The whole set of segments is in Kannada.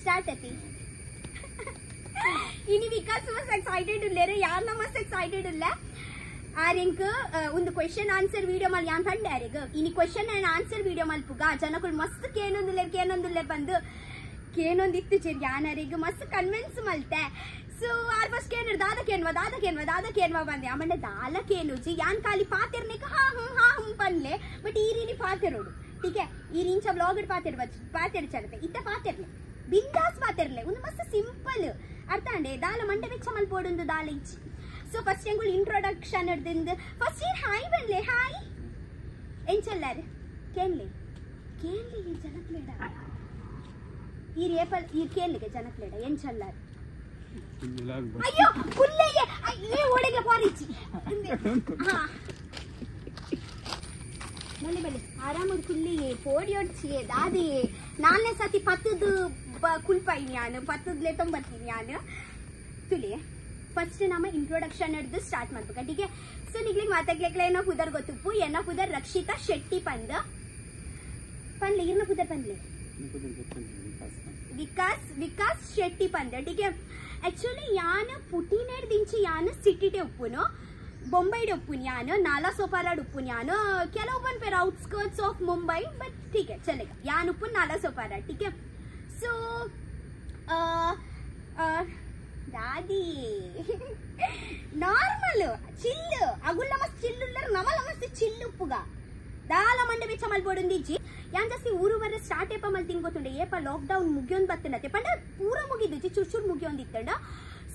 स्टार्ट अति इनी विकास मस्त एक्साइटेड उल्लेरे यार मस्त एक्साइटेड उल्ले आरेंक ಒಂದು ಕ್ವೆಶ್ಚನ್ ಆನ್ಸರ್ ವಿಡಿಯೋ ಮಲ್ ಯಾನ್ ತಂದೆ ಆರೆಗ ಇನಿ ಕ್ವೆಶ್ಚನ್ ಅಂಡ್ ಆನ್ಸರ್ ವಿಡಿಯೋ ಮಲ್ಪುಗ ಜನಗಳು ಮಸ್ತ್ ಕೇನೊಂದುಲ್ಲೆ ಬಂದು ಕೇನೊಂದಿತ್ತು ಚಿರ್ ಯಾನ್ ಆರೆಗ ಮಸ್ತ್ ಕನ್ವಿನ್ಸ್ ಮಲ್ತೆ ಸೊ ಆರ್ ಫಸ್ಟ್ ಕೇನರ್ दादा केनवा बंदे आमंडे दाला केनुजी यान खाली पातिरने का हाँ पनले बट ई रीनी पातिरोडु ठीक है ई रींचा व्लॉग पातिर चलते इत्ते पातिरले बिंदास पातिरले उन मस्त सिंपल अर्थ अंडे दाल मंडे वेच्च मल पोडुंदु दाल इच्ची सो फस्ट एंगुल इंट्रोडक्शन अड्दिंद फस्ट ई हाय बल्ले हाय एन चल्लारे केनले ये जनकलेडा ई रेपल ई केनले जनकलेडा एन चल्लारे अयो कुल्ले ये ओडेगे पारिची हां बल्ले आराम कुल्ले पोडियोड्ची दादी नाने सती पत्तद कुल्पाइन्यान पत्तदले तंबत्तिन्यान तुले फस्ट नाम इंट्रोडक्शन अड्द स्टार्ट ಮಾಡ್ಬೇಕು ठीक है सो निग्लिग ಮಾತಾಗ್ಲಿಕ್ಲೇನ ಪುದರ್ ಗೊತ್ತುಪ್ಪು ಎನ್ನ ಪುದರ್ ರಕ್ಷಿತಾ ಶೆಟ್ಟಿ ಪಂದ ಪನ್ಲೆ ಇರ್ನ ಪುದರ್ ಪನ್ಲೆ विकास शेट्टी पंदे ठीक है एक्चुअली यान पुटीनेर दिंची यान सिटीटे उप्पुनो बॉम्बे उप्पुन यान नाला सोपाराड उप्पुन यान केलवोन पेर आउटस्कर्ट्स ऑफ मुंबई बट ठीक है चलेगा यान उप्पुन नाला सोपाराड ठीक है सो दादी नार्मल चिल्ल अगुल्ल मस्त चिल्लुल्लर नमल मस्त चिल्ल उप्पुगा दाल मंडे बेच्च मल पोडुंदिज्जि यान जास्ति ऊरु बरे स्टार्ट एप मल तिंगोतुंडे ಏಪ ಲಾಕ್ಡೌನ್ ಮುಗಿಯೋನ್ ಬತ್ತನತೆ ಪಂಡ ಪೂರ ಮುಗಿದಿಜ್ಜಿ ಚುರ್ಚುರ್ ಮುಗಿಯೋಂದಿತ್ತಂಡ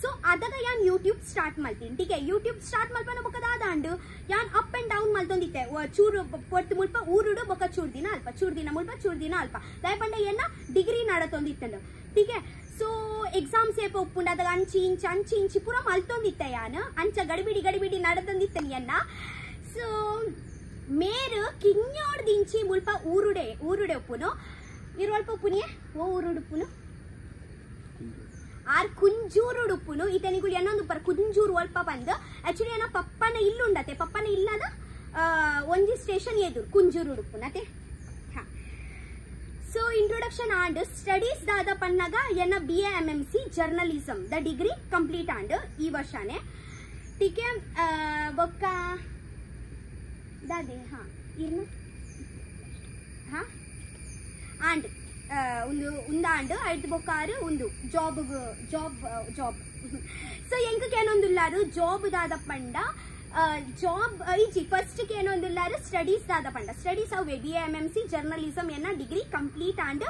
सो अदग यान यूट्यूब स्टार्ट मल्तीन ठीक है यूट्यूब स्टार्ट मल्पन बकदाद अंडु यान अप एंड डाउन मल्तोंदिते चूर पोर्त मुल्प ऊरुडु बक चूर दिನ मुल्प चूर दिन अल्प दय पंड एन्न डिग्री नडतोंदिತ್ತಂಡು ठीक है सो एग्जाम्स ಏಪ ಉಪ್ಪುಂಡ अदग अंची इंच पूरा मल्तोंदिते यान अंच गडिबिडी नडतोंदिತ್ತनि एन्न सो मेरु किन्योड दिंची मुल्प ऊरुडे उप्पुनो इरुवल्प उप्पुनिये ओ ऊरुडु उप्पुनो आर कुंजूरुडु उप्पुनो इतनिगुल एन्नोंदु पर कुंजूरु वल्प बंद एक्चुअली एना पप्पन इल्लु उंडते पप्पन इल्लद ओंजि स्टेशन एदुरु कुंजूरुडु उप्पुनते हां सो इंट्रोडक्शन आंड स्टडीज दादा पन्नग एना BA MMC जर्नलिज्म द डिग्री कंप्लीट आंड ई वर्षने ठीक है बक्का दादी हाँ इर्ना हाँ आंड उंदांड ऐद बोकार उंदु जॉब सो ಎಂಕ ಕೇನೊಂದುಲ್ಲಾರು ಜಾಬ್ ದಾದ ಪಂಡ ಜಾಬ್ ಇಜಿ ಫಸ್ಟ್ ಕೇನೊಂದುಲ್ಲಾರು ಸ್ಟಡೀಸ್ ದಾದ ಪಂಡ ಸ್ಟಡೀಸ್ ಅವೆ BA MMC ಜರ್ನಲಿಸಂ ಎನ್ನ ಡಿಗ್ರಿ ಕಂಪ್ಲೀಟ್ ಆಂಡ್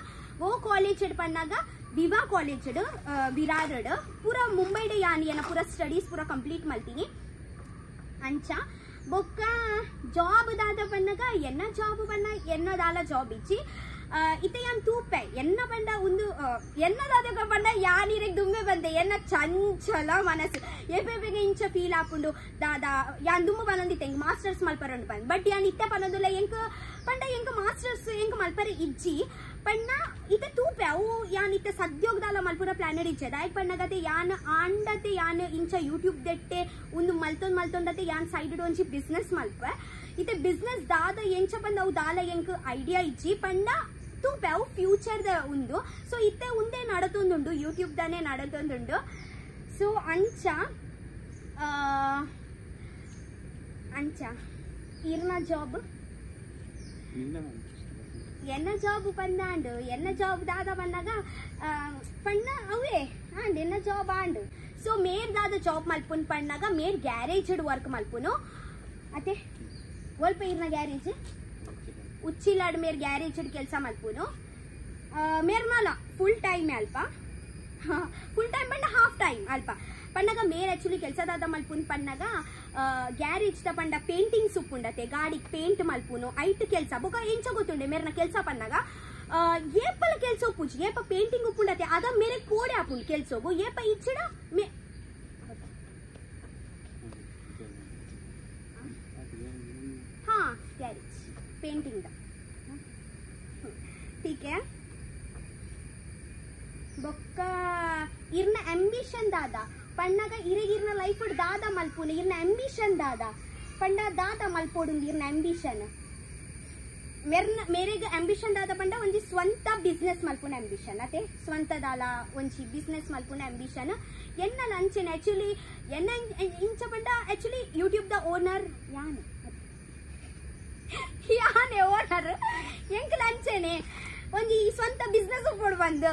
ಓ ಕಾಲೇಜ್ ಪನ್ನಗ ವಿವಾ ಕಾಲೇಜ್ ವಿರಾರಡ್ ಪೂರ ಮುಂಬೈಡ್ ಯಾನ್ ಎನ್ನ ಪೂರ ಸ್ಟಡೀಸ್ ಪೂರ ಕಂಪ್ಲೀಟ್ ಮಲ್ತೀನಿ ಅಂಚ ಬೊಕ್ಕ ಜಾಬ್ ದಾದ ಪನ್ನಗ ಎನ್ನ ಜಾಬ್ ಪನ್ನ ಎನ್ನ ದಾಲ ಜಾಬ್ ಇಚ್ಚಿ इते यान तूपे एन्न बंड उंदु एन्न दादक बंड यानिरेग दुम्मे बंदे एन्न चंचल मनसु एपेपेगे इंच फील आपुंडु दादा यान दुम्मे बनंदिते मास्टर्स मल्परंड बंद बट यान इत्ते पनदुल एंक पंड एंक मास्टर्स एंक मल्परे इज्जि पण्ण इते तूपे अವು यान इत्ते सद्योगदाल मल्पुर प्लानेड इज्जे दायक पण्णगते यान आंडते यान इंच यूट्यूब देट्टे उंदु मल्तोंडते यान साइड ओंचि बिजनेस मल्पे इते बिजनेस दाद ಎಂಚ ಬಂದ ಅವು ದಾಲ ಎಂಕ ಐಡಿಯಾ ಇಜ್ಜಿ ಪಂಡ तू बेव फ्यूचर उंदु सो इत्ते उंदे नडतोंदुंडु यूट्यूब दाने नडतोंदुंडु सो अंचा इर्ना जॉब एन्न जॉब पन्नांडु एन्न जॉब दादा पन्नाग पण्ण अवे आंड एन्न जॉब आंड सो मेर दादा जॉब मल्पुन पन्नाग मेर ग्यारेज वर्क मल्पुनु अते वल्प इर्ना ग्यारेज उच्चिलाड मेर ग्यारेज केल्स मल्पुनु मेर्नाल फुल टाइम अल्प फुल टाइम पंड हाफ टाइम अल्प पन्नग मेर एक्चुअली केल्सदाद मल्पुन पन्नग ग्यारेज द पंड पेंटिंग्स उप्पुंडते गाड़ी पेंट मल्पुनु ऐट केल्स बोक एंच गोतुंडे मेर्न केल्स पन्नग ಏಪಲ ಕೆಲ್ಸ ಉಪ್ಪುಜಿ ಏಪ ಪೇಂಟಿಂಗ್ ಉಪ್ಪುಂಡತೆ ಅದ ಮೇರೆ ಕೋಡೆ ಆಪುಂಡು ಕೆಲ್ಸೋಗು ಏಪ ಇಚ್ಚಿಡ ಮೇ हाँ गैरेज पेंटिंग दा ठीक है बೊಕ್ಕ इर्न एंबिशन दादा पन्नग इरेगिर्न लाइफ दादा मल्पुन इर्न एंबिशन दादा पंड दादा मल्पोडुंग इर्न एंबिशन ಮೇರೆಗೆ ಆಂಬಿಷನ್ ದಾದ ಪಂಡ ಒಂಜಿ ಸ್ವಂತ ಬಿಸ್ನೆಸ್ ಮಲ್ಪುನ ಆಂಬಿಷನ್ ಅತೆ ಸ್ವಂತದಾಲ ಒಂಜಿ ಬಿಸ್ನೆಸ್ ಮಲ್ಪುನ ಆಂಬಿಷನ್ ಎನ್ನಲ ಅಂಚೆನೆ ಆಕ್ಚುಲಿ ಎನ್ನ ಇಂಚ ಪಂಡ ಆಕ್ಚುಲಿ ಯೂಟ್ಯೂಬ್ ದ ಓನರ್ ಯಾನೆ ಓನರ್ ಎಂಕಲ ಅಂಚೆನೆ ಒಂಜಿ ಸ್ವಂತ ಬಿಸ್ನೆಸ್ ಉಪ್ಪೊಡು ಬಂದು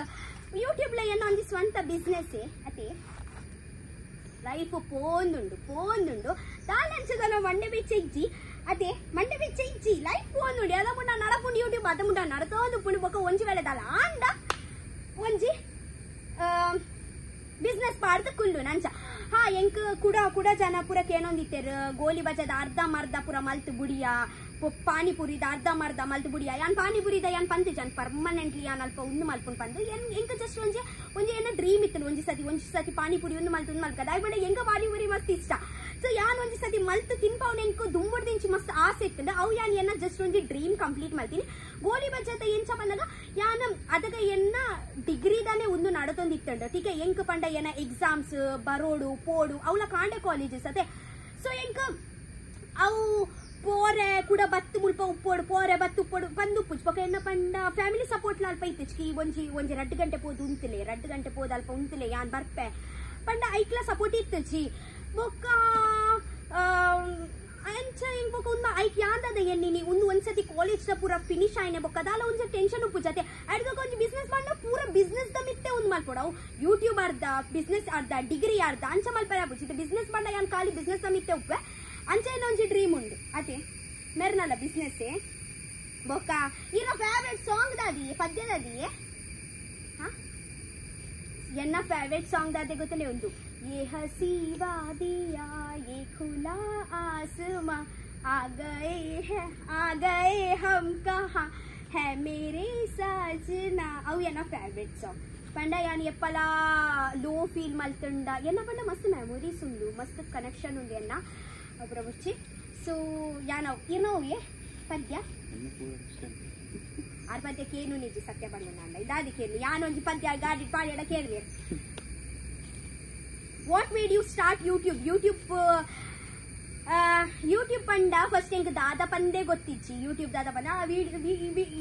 ಯೂಟ್ಯೂಬ್ ಲ ಎನ್ನ ಒಂಜಿ ಸ್ವಂತ ಬಿಸ್ನೆಸ್ ಅತೆ ಲೈಫ್ ಪೋಂದುಂಡು ದಾಲಂಚದನ ಮಂಡೆ ಬೆಚ್ಚ ಇಜ್ಜಿ ಅದೇ ಮಂಡೆ ಬೆಚ್ಚ ಇಜ್ಜಿ ಲೈಫ್ ಪೋಂದುಂಡು ಅದ ಮುಂಡ ನಡಪುಂಡು ಯೂಟ್ಯೂಬ್ ಅದ ಮುಂಡ ನಡತೋಂದು ಪುಂಡು ಬೊಕ ಒಂಜಿ ವೇಳೆ ದಾಲ ಆಂಡ ಒಂಜಿ ಬಿಸ್ನೆಸ್ ಪಾಡ್ದು ಕುಲ್ಲು ನಂಚ ಹಾ ಎಂಕ್ ಕುಡ ಜನ ಪೂರ ಕೇನೊಂದಿತ್ತೇರು ಗೋಲಿ ಬಜದ ಅರ್ಧ ಮರ್ಧ ಪೂರ ಮಲ್ತು ಬುಡಿಯ ಪಾನಿಪುರಿದ ಅರ್ಧ ಮರ್ಧ ಮಲ್ತು ಬುಡಿಯ ಯಾನ್ ಪಾನಿಪುರಿದ ಯಾನ್ ಪಂತು ಜನ್ ಪರ್ಮನೆಂಟ್ಲಿ ಯಾನ್ ಅಲ್ಪ ಒಂದು ಮಲ್ಪುಂಡು ಪಂದು ಎಂಕ ಜಸ್ಟ್ ಒಂಜಿ ಏನ ಡ್ರೀಮ್ ಇತ್ತು ಒಂಜಿ ಸತಿ ಪಾನಿಪುರಿ ಒಂದು ಮಲ್ಕದ ಆಯ್ಬಡ ಎಂಕ ಪಾನಿಪುರಿ ಮಸ್ತ್ ಇಷ್ಟ ಸೊ ಯಾನ್ ಒಂಜಿ ಸತಿ ಮಲ್ತು ತಿನ್ಪವನ್ ಎಂಕು ದುಂಬುಡ್ದಿಂಚಿ ಮಸ್ತ್ ಆಸೆ ಇತ್ತಂಡ ಅವು ಯಾನ್ ಎನ್ನ ಜಸ್ಟ್ ಒಂಜಿ ಡ್ರೀಮ್ ಕಂಪ್ಲೀಟ್ ಮಲ್ತೀನಿ ಗೋಲಿ ಬಜದ ಎಂಚ ಬಂದಾಗ ಯಾನ್ ಅದಗ ಎನ್ನ ಡಿಗ್ರಿದಾನೆ ಒಂದು ನಡತೊಂದಿತ್ತಂಡ ಟೀಕೆ ಎಂಕ್ ಪಂಡ ಏನ ಎಕ್ಸಾಮ್ಸ್ ಬರೋಡು ಪೋಡು ಅವಳ ಕಾಂಡೆ ಕಾಲೇಜಸ್ ಅದೇ ಸೊ ಎಂಕ ಅವು ಪೋರೆ ಕೂಡ ಬತ್ತು ಮುಲ್ಪ ಉಪ್ಪೋಡು ಪೋರೆ ಬತ್ತು ಉಪ್ಪೋಡು ಬಂದು ಉಪ್ಪುಜ್ ಪಕ್ಕ ಎನ್ನ ಪಂಡ ಫ್ಯಾಮಿಲಿ ಸಪೋರ್ಟ್ ಅಲ್ಪ ಇತ್ತಿಚ್ಕಿ ಒಂಜಿ 2 ಗಂಟೆ ಪೋದು ಉಂತಿಲೆ 2 ಗಂಟೆ ಪೋದು ಅಲ್ಪ ಉಂತಿಲೆ ಯಾನ್ ಬರ್ಪೆ ಪಂಡ ಐಕ್ಲ ಸಪೋರ್ಟ್ ಇತ್ತಿಚ್ಚಿ ಬೊಕ್ಕ ಅಂಚ ಹಿಂಗ್ ಬೊಕ ಉಂದ ಐಕ್ ಯಾಂದದ ಎನ್ನಿನಿ ಒಂದ್ಸತಿ ಕಾಲೇಜ್ ದ ಪೂರ ಫಿನಿಶ್ ಆಯ್ನೆ ಬೊಕ್ಕ ಅದಾಲ ಒಂಜ ಟೆನ್ಷನ್ ಉಪ್ಪುಜತೆ ಅಡ್ದಕ ಒಂಜಿ ಬಿಸ್ನೆಸ್ ಪಂಡ ಪೂರ ಬಿಸ್ನೆಸ್ ದ ಮಿತ್ತೆ ಒಂದ್ ಮಲ್ಪೊಡವು ಯೂಟ್ಯೂಬ್ ಅರ್ಧ ಬಿಸ್ನೆಸ್ ಅರ್ಧ ಡಿಗ್ರಿ ಅರ್ಧ ಅಂಚ ಮಲ್ಪರ ಬುಜಿತೆ ಬಿಸ್ನೆಸ್ ಪಂಡ ಯಾನ್ ಖಾಲಿ ಬಿಸ್ನೆಸ್ ದ ಮಿತ್ತೆ ಉಪ್ಪೆ ಅಂಚೆನ ಒಂಜಿ ಡ್ರೀಮ್ ಉಂಡು ಅದೇ ಮೆರ್ನಲ್ಲ ಬಿಸ್ನೆಸ್ ಬೊಕ್ಕ ಈಗ ಫೇವ್ರೆಟ್ ಸಾಂಗ್ ದಾದಿ ಪದ್ಯದಾದಿ ಎನ್ನ ಫೇವ್ರೆಟ್ ಸಾಂಗ್ ದಾದೆ ಗೊತ್ತಲೇ ಒಂದು ये हसी वादिया ये खुला आसमां आ गए हम कहाँ है मेरे साजना अವು ಎನ್ನ ಫೇವ್ರೆಟ್ ಸಾಂಗ್ ಪಂಡ ಯಾನ್ ಎಪ್ಪಲ ಲೋ ಫೀಲ್ ಮಲ್ತುಂಡ ಎನ್ನ ಪಂಡ ಮಸ್ತ್ ಮೆಮೊರೀಸ್ ಉಂಡು ಮಸ್ತ್ ಕನೆಕ್ಷನ್ ಉಂಡು ಎನ್ನ ಒಬ್ಬರ ಮುಚ್ಚಿ ಸೊ ಯಾನವ್ ಏನೋವೆ ಪದ್ಯ ಆರ್ ಪದ್ಯ ಕೇನು ನಿಜ ಸತ್ಯ ಬಂದ ನಂಡ ಇದಾದಿ ಕೇಳಿ ಯಾನೊಂಜಿ ಪದ್ಯ ಗಾಡಿ ಪಾಡಿಯಡ ಕೇಳ್ವೆ what made you start YouTube ಪಂಡ ಫಸ್ಟ್ ಎಂಕ್ ದಾದ ಪಂದೆ ಗೊತ್ತಿಚ್ಚಿ ಯೂಟ್ಯೂಬ್ ದಾದ ಪಂಡ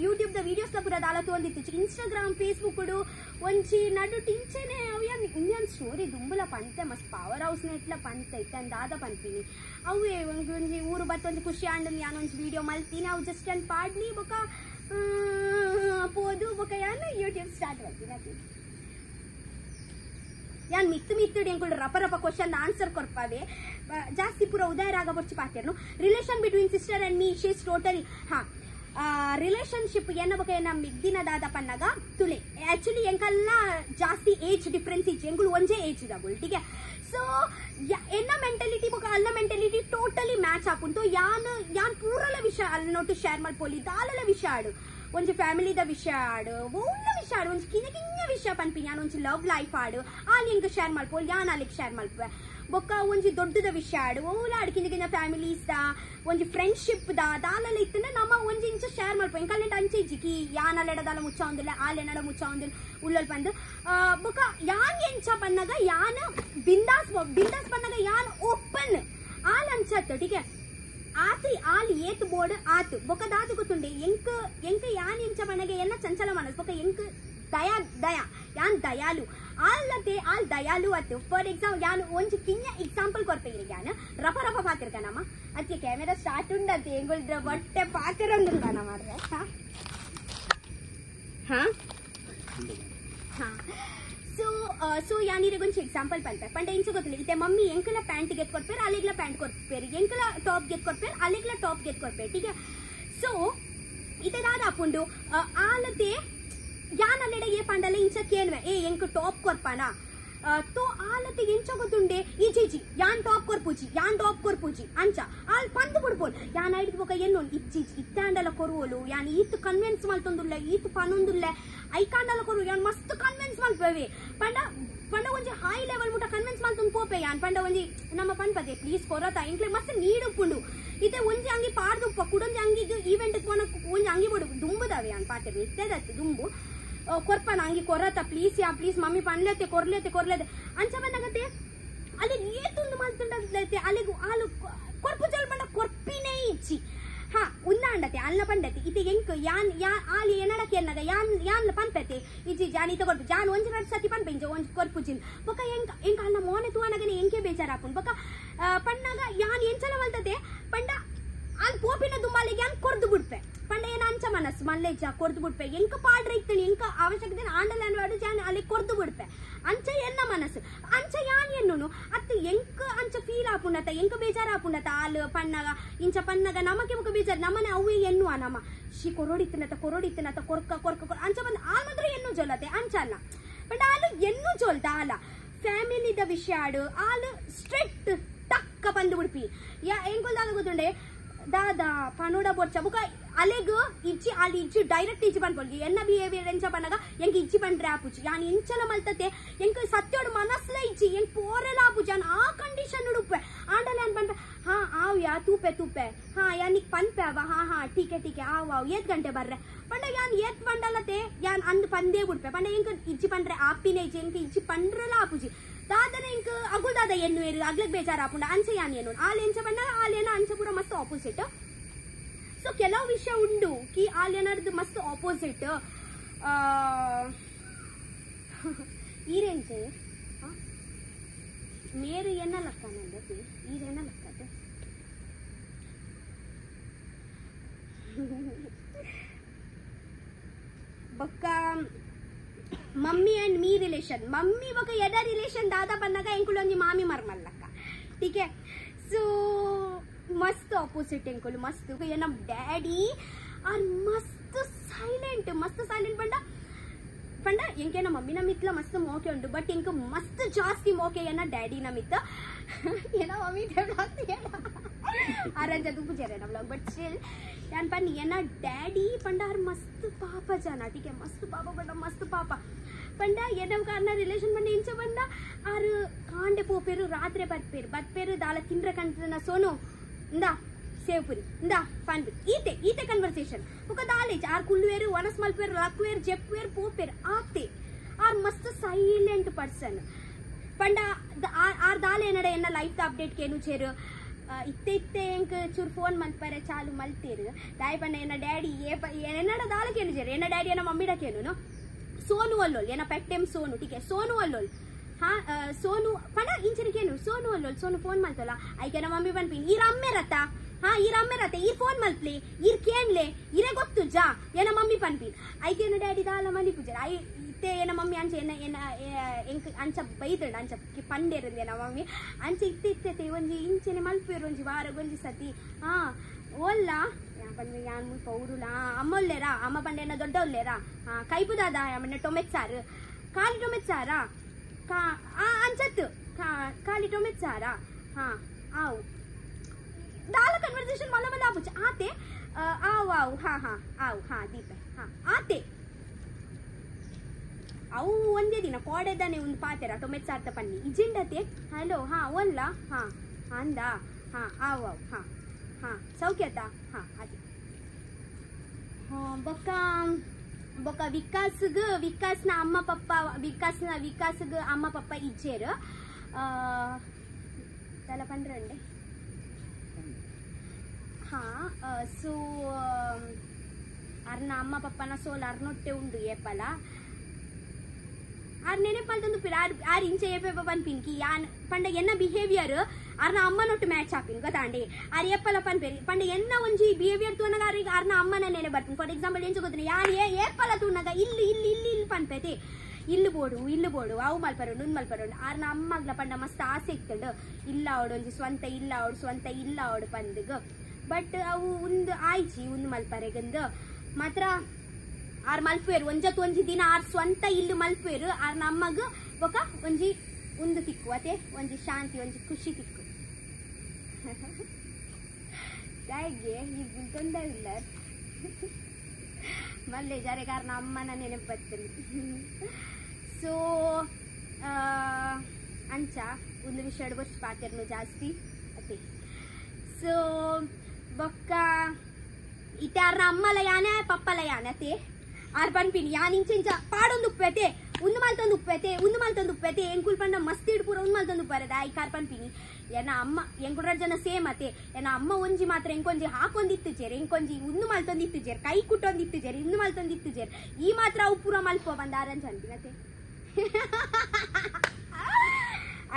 ಯೂಟ್ಯೂಬ್ ದ ವಿಡಿಯೋಸ್ ದ ಪೂರ ದಾಲ ತೋಂದಿತ್ತಿಚ್ಚಿ ಇನ್ಸ್ಟಾಗ್ರಾಮ್ ಫೇಸ್ಬುಕ್ ಒಂಚಿ ನಡು ಟಿಂಚನೆ ಅವ್ಯಾನ್ ಇಂಡಿಯನ್ ಸ್ಟೋರಿ ದುಂಬುಲ ಪಂತೆ ಮಸ್ತ್ ಪವರ್ ಹೌಸ್ ನೆಟ್ಲ ಪಂತೆ ಇತ್ತನ್ ದಾದ ಪಂತೀನಿ ಅವೇ ಒಂಜಿ ಊರು ಬತ್ತೊಂದು ಖುಷಿ ಆಂಡಲ್ ಯಾನ್ ಒಂಜಿ ವಿಡಿಯೋ ಮಲ್ತೀನಿ ಅವು ಜಸ್ಟ್ ಅನ್ ಪಾಡ್ಲಿ ಬೊಕ ಪೋದು ಬೊಕ ಯಾನ್ ಯೂಟ್ಯೂಬ್ ಸ್ಟಾರ್ಟ್ ಮಾಡ್ತೀನಿ ಯಾನ್ ಮಿತ್ತು ಎಂಕುಲು ರಪ ಕ್ವಶನ್ ಆನ್ಸರ್ ಕೊರ್ಪಾವೆ ಜಾಸ್ತಿ ಪೂರ ಉದಯ ಆಗ ಬರ್ಚಿ ಪಾತ್ಯರ್ನು relation between sister and me she's totally relationship ಏನ ಬೊಕ ಏನ ಮಿದ್ದಿನ ದಾದ ಪನ್ನಗ ತುಲೆ ಆಕ್ಚುಲಿ ಎಂಕಲ್ಲ ಜಾಸ್ತಿ ಏಜ್ ಡಿಫರೆನ್ಸ್ ಇಜ್ಜಿ ಎಂಕುಲು ಒಂಜೇ ಏಜ್ ಇದಾಗುಲ್ ಟೀಕೆ ಸೊ ಎನ್ನ ಮೆಂಟಾಲಿಟಿ ಬೊಕ ಅಲ್ಲ ಮೆಂಟಾಲಿಟಿ ಟೋಟಲಿ ಮ್ಯಾಚ್ ಆಪುಂಟು ಯಾನ್ ಪೂರಲ ವಿಷಯ ಅಲ್ಲಿ ನೋಟು ಶೇರ್ ಮಲ್ಪೊಲಿ ದಾಲಲ ವಿಷಯ ಆಡು ಒಂಜಿ ಫ್ಯಾಮಿಲಿದ ವಿಷಯ ಆಡು ಒಳ್ಳೆ ವಿಷಯ ಆಡು ಒಂಜಿ ಕಿಂಜ ವಿಷಯ ಪನ್ಪಿನಿ ಯಾನ್ ಒಂಜಿ ಲವ್ ಲೈಫ್ ಆಡು ಆಲ್ ಎಂಕ್ ಶೇರ್ ಮಲ್ಪೊಲಿ ಯಾನ್ ಅಲ್ಲಿಗೆ ಶೇರ್ ಮಲ್ಪೆ ಬೊಕ್ಕ ಒಂಜಿ ದೊಡ್ಡದ ವಿಷಯ ಆಡು ಓಲ ಆಡು ಕಿಂಜ ಫ್ಯಾಮಿಲೀಸ್ ದ ಒಂಜಿ ಫ್ರೆಂಡ್ಶಿಪ್ ದಾಲೆಲ್ಲ ಇತ್ತಂದ್ರೆ ನಮ್ಮ ಒಂಜಿ ಇಂಚ ಶೇರ್ ಮಲ್ಪೊ ಎಂಕಲ್ಲೆಂಟ ಅಂಚೆ ಇಜ್ಜಿಕಿ ಯಾನ್ ಅಲ್ಲೆಡ ದಾಲ ಮುಚ್ಚ ಒಂದಿಲ್ಲ ಆಲೆನಡ ಮುಚ್ಚ ಒಂದಿಲ್ಲ ಉಳ್ಳಲ್ ಬಂದು ಬೊಕ್ಕ ಯಾನ್ ಎಂಚ ಪನ್ನಗ ಯಾನ್ ಬಿಂದಾಸ್ ಪನ್ನಗ ಯಾನ್ ಓಪನ್ ಆಲ್ ಅಂಚತ್ತು ಟೀಕೆ ಆತಿ ಆಲ್ ಏತ್ ಬೋರ್ಡ್ ಆತು ಬೊಕ ದಾದು ಗೊತ್ತುಂಡೆ ಎಂಕ ಯಾನ್ ಎಂಚ ಮನೆಗೆ ಎನ್ನ ಚಂಚಲ ಮನಸ್ ಬೊಕ ಎಂಕ ದಯಾ ಯಾನ್ ದಯಾಲು ಆಲ್ಲತೆ ಆಲ್ ದಯಾಲು ಅತ್ತು ಫಾರ್ ಎಕ್ಸಾಂಪಲ್ ಯಾನ್ ಒಂಜಿ ಕಿಂಜ ಎಕ್ಸಾಂಪಲ್ ಕೊರ್ಪೆಗಿರಿ ಯಾನ್ ರಪ ಪಾತಿರ್ಕನಮ್ಮ ಅದಕ್ಕೆ ಕ್ಯಾಮೆರಾ ಸ್ಟಾರ್ಟ್ ಉಂಡತ್ತೆ ಎಂಗುಲ್ದ್ರ ಬಟ್ಟೆ ಪಾತಿರೊಂದುಂಡನ ಮಾರ್ರೆ ಸೊ ಯಾನಿರಿಗೆ ಒಂಚ ಎಕ್ಸಾಂಪಲ್ ಪಂತೆ ಪಂಡ ಇಂಚ ಗೊತ್ತಿಲ್ಲ ಇತ್ತೆ ಮಮ್ಮಿ ಎಂಕಲ ಪ್ಯಾಂಟ್ ಗೆತ್ ಕೊಡ್ಪೇರು ಅಲ್ಲಿಗ್ಲ ಪ್ಯಾಂಟ್ ಕೊಡ್ಪೇರು ಎಂಕಲ ಟಾಪ್ ಗೆತ್ ಕೊಡ್ಪೇರು ಅಲ್ಲಿಗ್ಲ ಟಾಪ್ ಗೆತ್ ಕೊಡ್ಪೇರು ಟೀಕೆ ಸೊ ಇತ್ತೆ ದಾದ ಅಪ್ಪುಂಡು ಆಲತೆ ಯಾನ್ ಅಲ್ಲೆಡೆ ಏ ಪಂಡಲೆ ಇಂಚ ಕೇಳ್ವೆ ಎಂಕ್ ಟಾಪ್ ಕೊರ್ಪಾನ तो आलते ಎಂಚ ಗೊತ್ತುಂಡೆ ಇಜಿಜಿ ಯಾನ್ ಟಾಪ್ ಕೊರ್ಪುಜಿ ಅಂಚ ಆಲ್ ಪಂದು ಬಿಡ್ಬೋಲ್ ಯಾನ್ ಐಡಿದ್ ಬೊಕ ಎನ್ನು ಇಜ್ಜಿಜಿ ಇತ್ತಾಂಡಲ ಕೊರುವಲು ಯಾನ್ ಈತ್ ಕನ್ವಿನ್ಸ್ ಮಲ್ತೊಂದುಲ್ಲ ಈತ್ ಪನೊಂದುಲ್ಲ ಐಕಾಂಡಲ ಕೊರು ಯಾನ್ ಮಸ್ತ್ ಕನ್ವಿನ್ಸ್ ಮಲ್ಪೇವೆ ಪಂಡ ಒಂಜಿ ಹೈ ಲೆವೆಲ್ ಮುಟ ಕನ್ವಿನ್ಸ್ ಮಲ್ತೊಂದು ಪೋಪೆ ಯಾನ್ ಪಂಡ ಒಂಜಿ ನಮ್ಮ ಪನ್ಪದೆ ಪ್ಲೀಸ್ ಕೊರತ ಇಂಕ್ಲೆ ಮಸ್ತ್ ನೀಡುಪ್ಪುಂಡು ಇತ್ತೆ ಒಂಜಿ ಅಂಗಿ ಪಾಡ್ದುಪ್ಪ ಕುಡೊಂಜಿ ಅಂಗಿಗೆ ಈವೆಂಟ್ ಕೋನ ಒಂಜಿ ಅಂಗಿ ಬಿಡು ದುಂಬುದವೆ ಯಾನ್ ಪಾತೆರ್ ಇತ್ತೆದತ್ತು ದುಂಬು ಕೊರ್ಪನ ಅಂಗಿ ಕೊರತ ಪ್ಲೀಸ್ ಮಮ್ಮಿ ಪನ್ಲೆತೆ ಕೊರ್ಲೆತೆ ಅಂಚ ಬಂದಾಗತ್ತೆ ಅಲ್ಲಿ ಏತೊಂದು ಮಲ್ತುಂಡತೆ ಅಲ್ಲಿಗೂ ಹಾಲು ಕೊರ್ಪು ಜಲ್ ಬಂಡ ಕೊರ್ಪಿನೇ ಇಚ್ಚಿ ಹಾ ಉಂದಾಂಡತೆ ಅಲ್ನ ಪಂಡತೆ ಇತಿ ಎಂಕ್ ಯಾನ್ ಆಲಿ ಏನಡಕ್ಕೆ ಎನ್ನಗ ಯಾನ್ ಪನ್ಪೆತೆ ಇಜಿ ಜಾನ್ ಇತ ಕೊರ್ಪು ಜಾನ್ ಒಂಜಿ ರಡ್ ಸತಿ ಪನ್ಪೆಂಜ ಒಂಜಿ ಕೊರ್ಪುಜಿನ್ ಬೊಕ ಎಂಕ್ ಅಲ್ನ ಮೋನೆ ತುವನಗನೆ ಎಂಕೆ ಬೇಜಾರಾಪುನ್ ಬೊಕ ಪಣ್ಣಾಗ ಯಾನ್ ಎಂಚಲ ಮಲ್ತತೆ ಪಂಡ ಅಲ್ ಪೋಪಿನ ದುಂಬಾಲಿಗೆ ಯಾನ್ ಕೊರ್ದು ಬಿಡ್ಪೆ ಪಂಡ ಏನ ಅಂಚ ಮನಸ್ಸು ಮಲ್ಲೆಜ್ಜ ಕೊರ್ದು ಬಿಡ್ಪೆ ಎಂಕ ಪಾಡ್ರ ಇತ್ತನಿ ಎಂಕ ಅವಶ್ಯಕತೆ ಆಂಡಲ ಅನ್ವಾಡು ಜಾನ್ ಅಲ್ಲಿ ಕೊರ್ದು ಬಿಡ್ಪೆ ಅಂಚ ಎನ್ನ ಮನಸ್ಸು ಅಂಚ ಯಾನ್ ಎನ್ನುನು ಅತ್ತ ಎಂಕ ಅಂಚ ಫೀಲ್ ಆಪುಂಡತ ಎಂಕ ಬೇಜಾರ ಆಪುಂಡತ ಆಲ್ ಪಣ್ಣಗ ಇಂಚ ಪಣ್ಣಗ ನಮಕೆ ಮುಖ ಬೇಜಾರ ನಮ್ಮನೆ ಅವೇ ಎನ್ನುವ ನಮ ಶಿ ಕೊರೊಡಿತ್ತನತ ಕೊರ್ಕ ಅಂಚ ಬಂದು ಆಲ್ ಮಾತ್ರ ಎನ್ನು ಜೊಲ್ಲತೆ ಅಂಚ ಅಲ್ಲ ಬಟ್ ಆಲು ಎನ್ನು ಜೊಲ್ತ ಆಲ ಫ್ಯಾಮಿಲಿದ ವಿಷಯ ಆಡು ಆಲು ಸ್ಟ್ರಿಕ್ಟ್ ಟಕ್ಕ ಬಂದು ಬಿಡ್ಪಿ ಯಾ ಎಂಗೊಲ್ದಾಗ ಗೊತ್ತುಂಡೆ ದಾದಾ ಪನೋಡ ಬೋರ್ಚ ಬುಕ ಅಲೆಗ್ ಇಜ್ಜಿ ಅಲ್ಲಿ ಇಜ್ಜಿ ಡೈರೆಕ್ಟ್ ಇಜ್ಜಿ ಪನ್ಪೊಲ್ಗಿ ಎನ್ನ ಬಿಹೇವಿಯರ್ ಎಂಚ ಪನ್ನಗ ಎಂಕ್ ಇಜ್ಜಿ ಪಂಡ್ರೆ ಆಪುಜಿ ಯಾನ್ ಇಂಚಲ ಮಲ್ತತೆ ಎಂಕ್ ಸತ್ಯೋಡು ಮನಸ್ಲ ಇಜ್ಜಿ ಎಂಕ್ ಪೋರೆಲ ಆಪುಜಿ ಯಾನ್ ಆ ಕಂಡೀಷನ್ ಉಡುಪೆ ಆಂಡಲ ಅನ್ ಪಂಡ ಹಾ ಆವ್ ಯಾ ತೂಪೆ ಹಾ ಯಾನಿಕ್ ಪನ್ಪೆ ಅವ ಹಾ ಟೀಕೆ ಆವ್ ಏತ್ ಗಂಟೆ ಬರ್ರೆ ಪಂಡ ಯಾನ್ ಏತ್ ಪಂಡಲತೆ ಯಾನ್ ಅಂದ್ ಪಂದೇ ಬಿಡ್ಪೆ ಪಂಡ ಎಂಕ್ ಇಜ್ಜಿ ಪಂಡ್ರೆ ಆಪಿನೇ ಇಜ್ಜಿ ಎಂಕ್ ಇಜ್ಜಿ ಪಂಡ್ರೆಲ ಆಪುಜಿ ದಾದನ ಇಂಕ ಅಗುಲ್ದಾದ ಎನ್ನು ಏರು ಅಗ್ಲಕ್ ಬೇಜಾರ ಆಪುಂಡ ಅಂಚೆ ಯಾನ್ ಏನು ಆಲ್ ಎಂಚ ಪಂಡ ಆಲೇನ ಅಂಚ ಪೂರ ಮಸ್ತ್ ಆಪೋಸಿಟ್ ಸೊ ಕೆಲವು ವಿಷಯ ಉಂಡು ಕಿ ಆಲೇನರ್ದು ಮಸ್ತ್ ಆಪೋಸಿಟ್ ಈ ರೇಂಜ್ ಮೇರು ಎನ್ನ ಲಕ್ಕ ನಂದತಿ ಈರೇನ ಲಕ್ಕತೆ ಬೊಕ್ಕ mummy and me relation mummy बक एदा रिलेशन दादा पन्नगा ಎಂಕುಲು ಒಂಜಿ ಮಾಮಿ ಮರ್ಮಲ್ಲಕ್ಕ ठीक है सो मस्त ऑपोजिट ಎಂಕುಲು मस्त एना डैडी आर मस्त साइलेंट पंड ಎಂಕೇನ ಮಮ್ಮಿ ನಮಿತ್ಲ ಮಸ್ತ್ ಮೋಕೆ ಉಂಡು ಬಟ್ ಎಂಕ ಮಸ್ತ್ ಜಾಸ್ತಿ ಮೋಕೆ ಏನ ಡ್ಯಾಡಿ ನಮಿತ್ತ ಏನ ಮಮ್ಮಿ आरंज तू पुजारे ना ब्लॉग बट स्टिल यान पन येना डैडी पंडार मस्त पापा जाना ठीक है मस्त पापा बड़ा मस्त पापा पंडा येदम कारना रिलेशन पंडा इंच बंदा आर कांडे पोपेरु रात्रे बत्पेरु दाला तिंड्रे कंटना सोनु इंदा सेवपुरी इंदा पानपुरी ईते कन्वर्सेशन ओका दाले आर कुल्वेरु वनस मल्पेरु लक्वेरु जेप्वेरु पोपेरु आते आर मस्त साइलेंट पर्सन पंडा आर दाले एनडे एನ್ನ ಲೈಫ್ ಅಪ್ಡೇಟ್ ಕೇನು ಚೇರು इत्ते इंक चूर फोन मल्परे चालू मल्तीरु दाय पन्ना एना डैडी एनड दाल केनु जेरे एना डैडी एना मम्मी डा केनु सोनू अल्लोल एना पेट्टेम सोनू ठीक है सोनू अल्लोल हाँ सोनू पन्ना इंचरी केनु सोनू अल्लोल सोनू फोन मल्तोला आइके एना मम्मी पन्पिन ई रम्मे रता हाँ ई रम्मे रता ई फोन मल्प्ले ई केन्ले इरे गोत्तु जा एना मम्मी पन्पिन आइके एना डैडी दाल मल्ली पुजर आई इत्ते एना मम्मी अंच एना ಎಂಕ ಅಂಚ ಬೈದಡ ಅಂಚ ಪಂಡೇರಂದೆ ನಮ್ಮ ಮಮ್ಮಿ ಅಂಚ ಇತ್ತೆ ಒಂಜಿ ಇಂಚನೆ ಮಲ್ಪೇರು ಒಂಜಿ ವಾರ ಒಂಜಿ ಸತಿ ಹಾ ಓಲ್ಲ ಬಂದ್ರೆ ಯಾನ್ ಮುಲ್ಪ ಊರುಲ ಅಮ್ಮ ಒಲ್ಲೇರಾ ಅಮ್ಮ ಪಂಡೇನ ದೊಡ್ಡ ಒಲ್ಲೇರಾ ಕೈಪುದಾದ ಆಮೇಲೆ ಟೊಮೆಟ್ ಸಾರು ಖಾಲಿ ಟೊಮೆಟ್ ಸಾರಾ ಅಂಚತ್ತು ಖಾಲಿ ಟೊಮೆಟ್ ಸಾರಾ ಹಾ ಆವು ದಾಲ ಕನ್ವರ್ಸೇಷನ್ ಮಲ್ಲ ಮಲ್ಲ ಆಪುಚ ಆತೆ ಆವು ಆವು ದೀಪೆ ಆತೆ ಅವು ಒಂದೇ ದಿನ ಕೋಡೆದಾನೆ ಒಂದು ಪಾತೆರ ಟೊಮೆಟ್ ಸಾರ್ತ ಪನ್ನಿ ಇಜಿಂಡತೆ ಹಲೋ ಹಾ ಒಲ್ಲ ಹಾ ಅಂದ ಹಾ ಆವು ಹಾ ಸೌಖ್ಯತಾ ಹಾ ಅದೇ ಬೊಕ್ಕ ವಿಕಾಸ್ನ ಅಮ್ಮ ಪಪ್ಪ ವಿಕಾಸ್ಗ ಅಮ್ಮ ಪಪ್ಪ ಇಜ್ಜೇರು ತಲ ಪಂಡ್ರಂಡೆ ಹಾ ಸೊ ಅರ್ನ ಅಮ್ಮ ಪಪ್ಪನ ಸೋಲ್ ಅರ್ನೊಟ್ಟೆ ಉಂಡು ಏಪಲ आर नेने पल्तंदु पिर आर इंचे एपे पन पिनकी यान पंड एन्न बिहेवियर आर्न अम्म नोट मैच आपिन गतांडे आर एप्पल पन पेरी पंड एन्न ಒಂಜಿ बिहेवियर तुनगार आर्न अम्मನ नेने बर्तन फॉर एग्जांपल ಎಂಚ ಗೊತ್ತಿನ ಯಾನ್ ಏಪ್ಪಲ ತುನಗ ಇಲ್ಲಿ ಪನ್ಪೆತೆ ಇಲ್ಲಿ ಬೋಡು ಅವು ಮಲ್ಪರು ನುನ್ ಮಲ್ಪರು ಆರ್ನ ಅಮ್ಮಗ್ಲ ಪಂಡ ಮಸ್ತ್ ಆಸೆ ಇತ್ತಂಡು ಇಲ್ಲ ಅವಡು ಒಂಜಿ ಸ್ವಂತ ಇಲ್ಲ ಅವಡು ಪಂದಿಗ ಬಟ್ ಅವು ಒಂದು ಆಯ್ಚಿ ಒಂದು ಮಲ್ಪರೆಗಂದು ಮಾತ್ರ आर मल्पेर ಒಂಜಿ ದಿನ आर ಸ್ವಂತ इल्लु मल्पेर आर नम्मग बೊಕ ಒಂಜಿ ಉಂದು ತಿಕ್ಕು ಅತೆ ಒಂಜಿ ಶಾಂತಿ ಒಂಜಿ ಖುಷಿ ತಿಕ್ಕು ದಾಯಿಗೆ ಈಗ ತೊಂದರಿಲ್ಲ ಮಲ್ಲೆ ಜಾರೆ ಕಾರಣ ಅಮ್ಮನ ನೆನಪು ಬರ್ತದೆ ಸೊ ಅಂಚ ಒಂದು ವಿಷಯ ವರ್ಷ ಪಾತೆರ್ನು ಜಾಸ್ತಿ ಅತೆ ಸೊ ಬೊಕ್ಕ ಇತ್ತಾರ್ನ ಅಮ್ಮಲ ಯಾನೆ ಪಪ್ಪಲ ಯಾನೆ ಅತೆ आर पन्पिन यान इंच पाडोंदु पेते ಒಂದು ಮಾಲ್ತೊಂದು ಉಪ್ಪೈತೆ ಎಂಕುಲ್ ಪಂಡ ಮಸ್ತ್ ಇಡ್ಪೂರ ಒಂದು ಮಾಲ್ತೊಂದು ಉಪ್ಪರದ ಐ ಕಾರ್ ಪನ್ಪಿನಿ ಎನ್ನ ಅಮ್ಮ ಎಂಕುಡ್ರ ಜನ ಸೇಮ್ ಅತೆ ಎನ್ನ ಅಮ್ಮ ಒಂಜಿ ಮಾತ್ರ ಎಂಕೊಂಜಿ ಹಾಕೊಂದಿತ್ತು ಜೇರ್ ಎಂಕೊಂಜಿ ಒಂದು ಮಾಲ್ತೊಂದಿತ್ತು ಜೇರ್ ಕೈ ಕುಟ್ಟೊಂದಿತ್ತು ಜೇರ್ ಇನ್ನು ಮಾಲ್ತೊಂದಿತ್ತು ಜೇರ್ ಈ ಮಾತ್ರ ಅವು ಪೂರ ಮಲ್ಪ ಬಂದ ಆರಂಜ ಅಂತಿನತೆ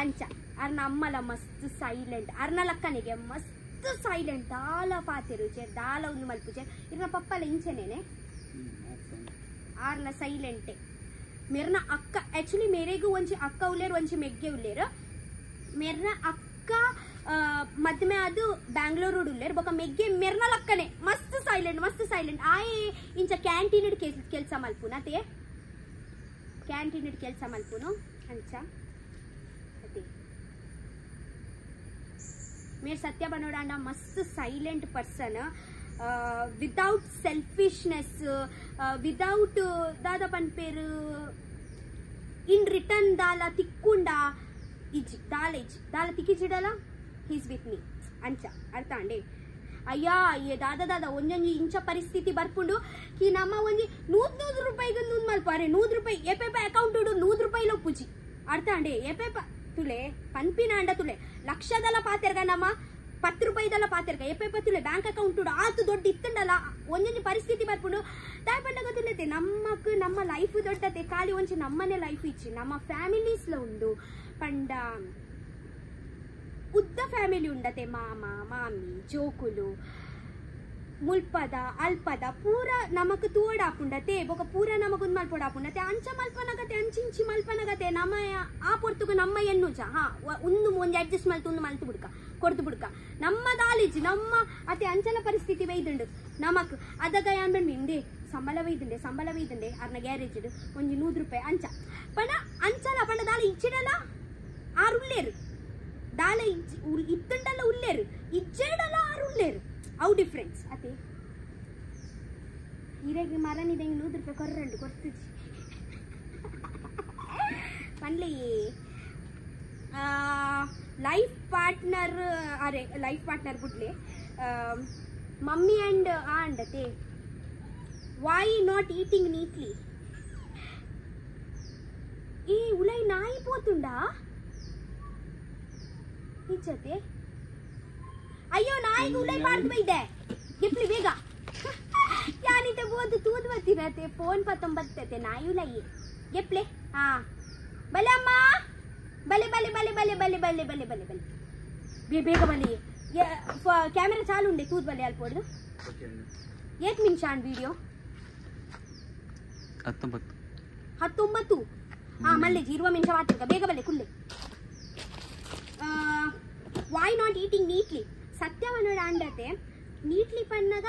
ಅಂಚ ಅರ್ನ ಅಮ್ಮಲ ಮಸ್ತ್ ಸೈಲೆಂಟ್ ಅರ್ನ ಲಕ್ಕನಿಗೆ ಮಸ್ತ್ ಸೈಲೆಂಟ್ ದಾಲ ಪಾತೆರು ಚೇರ್ ದಾಲ ಒಂದು ಮಲ್ಪು ಚೇರ್ ಇರ್ನ ಪಪ್ಪಲ ಇಂಚನೇನೆ ಆರ್ಲ ಸೈಲೆಂಟೆ मेरन अक्क एक्चुअली मेरेगू ಒಂಚಿ ಅಕ್ಕ ಉಲ್ಲೇರು ಒಂಚಿ ಮೆಗ್ಗೆ ಉಲ್ಲೇರು मेरन अक्क मध्य ಅದು ಬ್ಯಾಂಗ್ಳೂರು ಉಲ್ಲೇರು ಬೊಕ ಮೆಗ್ಗೆ मेरन ಲಕ್ಕನೆ ಮಸ್ತ್ ಸೈಲೆಂಟ್ ಆಯ್ ಇಂಚ ಕ್ಯಾಂಟೀನ್ ಇಡ್ ಕೆಲಸ ಮಲ್ಪುನ ಅತೆ ಕ್ಯಾಂಟೀನ್ ಇಡ್ ಕೆಲಸ ಮಲ್ಪುನು ಅಂಚ ಅತೆ ಮೇರ್ ಸತ್ಯ ಬನೋಡಾಂಡ ಮಸ್ತ್ silent person without selfishness without दादा पनपेर इन रिटर्न दाला तिक्कुंडा इज दाला तिक्किजिडला ही इज विथ मी अंच अर्थ अंडे अय्या ये दादा ಒಂಜೊಂಜಿ ಇಂಚ ಪರಿಸ್ಥಿತಿ ಬರ್ಪುಂಡು ಕಿ ನಮ್ಮ ಒಂಜಿ 100 ರೂಪಾಯಿಗೆ ಒಂದು ಮಲ್ಪಾರೆ 100 ರೂಪಾಯಿ ಎಪೆಪ ಅಕೌಂಟ್ ಉಡು 100 ರೂಪಾಯಿ ಲೊಪ್ಪುಜಿ ಅರ್ಥ ಅಂಡೆ ಎಪೆಪ ತುಲೆ ಪನ್ಪಿನ ಅಂಡ ತುಲೆ ಲಕ್ಷದಲ ಪಾತೆರ್ಗ ನಮ್ಮ 10 ರೂಪಾಯಿದಲ್ಲ ಪಾತೆರ್ಗ ಎಪ್ಪೆ ತುಲೆ ಬ್ಯಾಂಕ್ ಅಕೌಂಟ್ ಉಡು ಆತು ದೊಡ್ಡ ಇತ್ತಂಡಲ್ಲ ಒಂದೊಂದು ಪರಿಸ್ಥಿತಿ ಬರ್ಪುಂಡು ತಾಯಿ ಪಂಡ ಗೊತ್ತಿಲ್ಲತೆ ನಮ್ಮಕ್ ನಮ್ಮ ಲೈಫ್ ದೊಡ್ಡತೆ ಖಾಲಿ ಒಂಚ ನಮ್ಮನೆ ಲೈಫ್ ಇಚ್ಚಿ ನಮ್ಮ ಫ್ಯಾಮಿಲೀಸ್ ಲ ಉಂಡು ಪಂಡ ಉದ್ದ ಫ್ಯಾಮಿಲಿ ಉಂಡತೆ ಮಾಮ ಮಾಮಿ ಜೋಕುಲು ಮುಲ್ಪದ ಅಲ್ಪದ ಪೂರ ನಮಕ್ ತೋಡಾಪುಂಡತೆ ಬೊಕ ಪೂರ ನಮಗೊಂದು ಮಲ್ಪೋಡಾಪುಂಡತೆ ಅಂಚ ಮಲ್ಪನಗತೆ ಅಂಚಿಂಚಿ ಮಲ್ಪನಗತೆ ನಮ್ಮ ಆ ಪೊರ್ತುಗು ನಮ್ಮ ಎನ್ನುಜ ಹಾ ಒಂದು ಅಡ್ಜಸ್ಟ್ ಮಲ್ತು ಬುಡ್ಕ ಕೊಡ್ತು ಬುಡ್ಕ ನಮ್ಮ ದಾಲಿಜಿ ನಮ್ಮ ಅತೆ ಅಂಚನ ಪರಿಸ್ಥಿತಿ ವೈದುಂಡು ನಮಕ್ ಅದಗ ಯಾನ್ ಇಂದೆ ಸಂಬಳ ವೈದುಂಡೆ ಅರ್ನ ಗ್ಯಾರೇಜ್ ಒಂಜಿ 100 ರೂಪಾಯಿ ಅಂಚ ಪಂಡ ಅಂಚಲ ಪಂಡ ದಾಲ ಇಚ್ಚಿಡಲ ಆರುಳ್ಳೇರು ದಾಲ ಇತ್ತುಂಡಲ್ಲ ಉಳ್ಳೇರು ಇಜ್ಜೇಡಲ್ಲ ಆರುಳ್ಳೇರು ಅವು ಡಿಫ್ರೆನ್ಸ್ ಅತೆ ಇರೆಗೆ ಮರನಿದೆ 100 ರೂಪಾಯಿ ಕೊರ್ರಂಡು ಕೊಡ್ತಿಜಿ ಪಂಡ್ಲಿ ಲೈಫ್ ಪಾರ್ಟ್ನರ್ ಬುಡ್ಲೆ ಮಮ್ಮಿ ಅಂಡ್ ಅಂಡತೆ ವೈ ನಾಟ್ ಈಟಿಂಗ್ ನೀಟ್ಲಿ ಈ ಉಲೈ ನಾಯಿ ಪೋತುಂಡಾ ಇಚ್ಚತೆ ಅಯ್ಯೋ ನಾಯಿಗೆ ಉಲೈ ಪಾರ್ದು ಬೈದೆ ಗೆಪ್ಲಿ ಬೇಗ ಯಾನಿತೆ ಬೋದು ತೂದು ಬರ್ತೀರತೆ ಫೋನ್ ಪತ್ತೊಂಬತ್ತತೆ ನಾಯಿ ಉಲೈ ಗೆಪ್ಲೆ ಹಾ ಬಲೆ ಅಮ್ಮ ಬಲೆ ಬೇಗ ಬಲಿ ಕ್ಯಾಮೆರಾ ಚಾಲು ಉಂಡೆ ತೂದ್ ಬಲೆ ಅಲ್ಪೋಡು ಏತ್ ನಿಮಿಷ ಆನ್ ವಿಡಿಯೋ 19 ಹಾ ಮಲ್ಲೆಜಿ 20 ನಿಮಿಷ ಮಾತಿರ್ಗ ಬೇಗ ಬಲೆ ಕುಲ್ಲೆ ವೈ ನಾಟ್ ಈಟಿಂಗ್ ನೀಟ್ಲಿ ಸತ್ಯವನ್ನೋಡ ಅಂಡತೆ ನೀಟ್ಲಿ ಪನ್ನಗ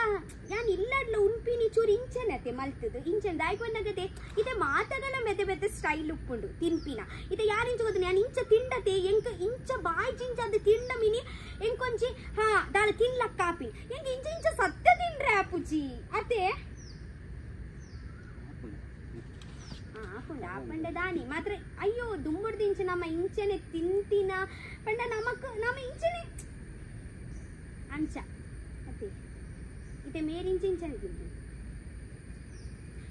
ಯಾನ್ ಇಲ್ಲಡ್ಲ ಉನ್ಪಿನಿ ಚೂರು ಇಂಚನತೆ ಮಲ್ತದು ಇಂಚನ್ ದಾಯ್ಕೊಂಡಾಗತೆ ಇತೆ ಮಾತಗಲ ಮೆತೆ ಸ್ಟೈಲ್ ಉಪ್ಪುಂಡು ತಿನ್ಪಿನ ಇತೆ ಯಾರು ಇಂಚ ಗೊತ್ತ ನಾನು ಇಂಚ ತಿಂಡತೆ ಎಂಕ ಇಂಚ ಬಾಯ್ ಜಿಂಚ ಅದು ತಿಂಡ ಮಿನಿ ಎಂಕೊಂಚಿ ಹಾ ದಾಳ ತಿನ್ಲಕ್ ಕಾಪಿ ಎಂಕ ಇಂಚ ಸತ್ಯ ತಿಂಡ್ರೆ ಅಪ್ಪುಜಿ ಅತೆ ಆಪಂಡ ದಾನಿ ಮಾತ್ರ ಅಯ್ಯೋ ದುಂಬುಡ್ದು ಇಂಚ ನಮ್ಮ ಇಂಚನೆ ತಿಂತಿನ ಪಂಡ ನಮ್ಮ ಇಂಚನೆ ಅಂಚ इते मेरी इंचन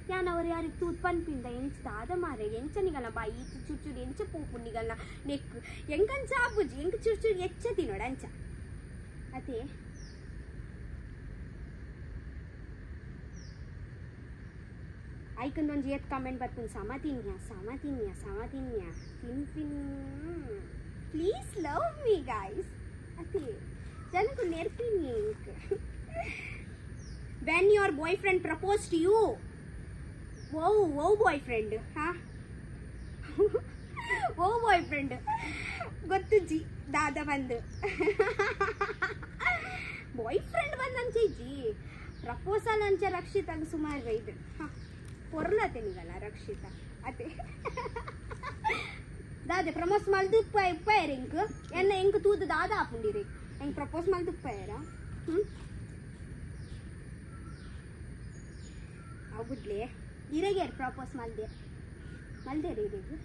यान यारी तूत पन्पिंद एंच दादा मारे एंचनिगल बाई चुचुरी एंच पूपुनिगल नेक एंकन चापुजी एंक चुचुरी एच्च तिनोड अंच अते ಐಕನ್ ಒಂಜಿ ಎತ್ ಕಮೆಂಟ್ ಬರ್ತೀನಿ ಸಮ ತಿನ್ಯ ತಿನ್ ಪ್ಲೀಸ್ ಲವ್ ಮೀ ಗೈಸ್ ಅತೆ ಜನಕು ನೆರ್ಪಿನಿ when your boyfriend proposed to you wow boyfriend huh wow boyfriend ಗೊತ್ತು ಜಿ ದಾದಾ ಬಂದು ಬಾಯ್ಫ್ರೆಂಡ್ ಬಂದಂಚೆ ಜಿ ಪ್ರಪೋಸಲ್ ಅಂಚ ರಕ್ಷಿತಾಗ ಸುಮಾರು ಬೈದು ಪೊರ್ಲತೆ ನಿಗಲ್ಲ ರಕ್ಷಿತ ಅತೆ ದಾದೆ ಪ್ರಮೋಸ್ ಮಲ್ದು ಉಪ್ಪಾಯರ ಎಂಕ್ ತೂದು ದಾದ ಆಪುಂಡಿರಿ ಎಂಕ್ ಪ್ರಪೋಸ್ ಮಲ್ದು ಉಪ್ಪಾಯರ ಅವುಡ್ಲೆ ಇರೆಗೆ ಪ್ರಪೋಸ್ ಮಲ್ದೇರಿ ಇರೆಗೆ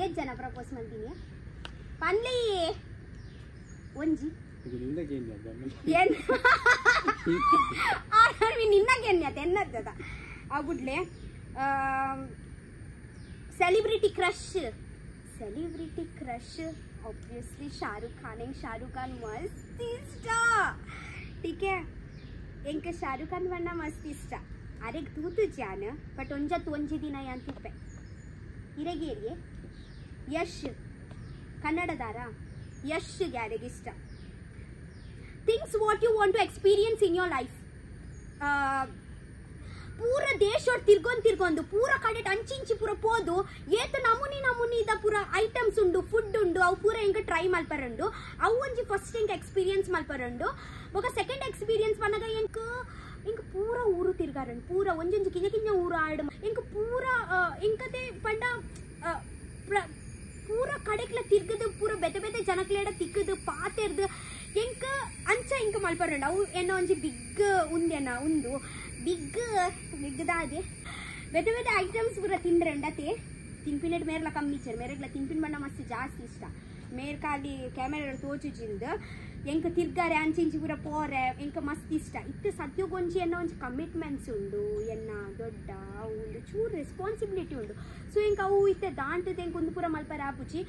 ಏತ್ ಜನ ಪ್ರಪೋಸ್ ಮಲ್ತೀನಿ ಪನ್ಲಿ ಒಂಜಿ ನಿನ್ನಗೆ ಎನ್ನದ ಅವುಡ್ಲೆ celebrity crush obviously Shahrukh Khan मस्त इष्ट ठीक है इंक शाहरुख खान बಣ್ಣ मस्त इष्ट अरे तूतु जान बट ಒಂಜಿ ದಿನ ಅಂತಿಪ್ಪೆ ಇರಗೇರಿಯೇ ಯಶ್ ಕನ್ನಡದಾರ ಯಶ್ ಯಾರಿಗೆ ಇಷ್ಟ things what you want to experience in your life पूरा देश और तिर्गोंदु पूरा कड़े अंची पूरा पोदु ಏತ ನಮೂನಿ ಇದ ಪೂರ ಐಟಮ್ಸ್ ಉಂಡು ಫುಡ್ ಉಂಡು ಅವು ಪೂರ ಇಂಕ ಟ್ರೈ ಮಲ್ಪರಂಡು ಅವು ಒಂಜಿ ಫಸ್ಟ್ ಇಂಕ ಎಕ್ಸ್ಪೀರಿಯನ್ಸ್ ಮಲ್ಪರಂಡು ಬೊಕ ಸೆಕೆಂಡ್ ಎಕ್ಸ್ಪೀರಿಯನ್ಸ್ ಪನ್ನಗ ಇಂಕ ಪೂರ ಊರು ತಿರ್ಗಾರಂಡು ಪೂರ ಒಂಜೊಂಜಿ ಕಿಂಜ ಊರು ಆಡು ಇಂಕ ಪೂರ ಇಂಕತೆ ಪಂಡ ಪೂರ ಕಡೆಕ್ಲ ತಿರ್ಗದು ಪೂರ ಬೆತೆ ಜನಕ್ಲೇಡ ತಿಕ್ಕದು ಪಾತೆರ್ದು ಇಂಕ ಅಂಚ ಇಂಕ ಮಲ್ಪರಂಡು ಅವು ಏನೋ ಒಂಜಿ ಬಿಗ್ ಉಂದೆನ ಉಂದು बिग्गदादे बेते ऐटम्स पूरा तिंद्रंडते तिंपिनेट मेरला कम्मीचर मेरेग्ला तिंपिन बण्ण मस्त जास्ति इष्ट मेर खाली कैमरा तोचुजिंद ಎಂಕ ತಿರ್ಗಾರೆ ಅಂಚಿಂಚಿ ಪೂರ ಪೋರೆ ಎಂಕ ಮಸ್ತ್ ಇಷ್ಟ ಇತ್ತೆ ಸದ್ಯಗೊಂಚಿ ಎನ್ನ ಒಂಜಿ ಕಮಿಟ್ಮೆಂಟ್ಸ್ ಉಂಡು ಎನ್ನ ದೊಡ್ಡ ಉಂಡು ಚೂರು ರೆಸ್ಪಾನ್ಸಿಬಿಲಿಟಿ ಉಂಡು ಸೊ ಎಂಕ ಅವು ಇತ್ತೆ ದಾಂಟದ ಎಂಕ ಒಂದು ಪೂರ ಮಲ್ಪರೆ ಆಪುಜಿ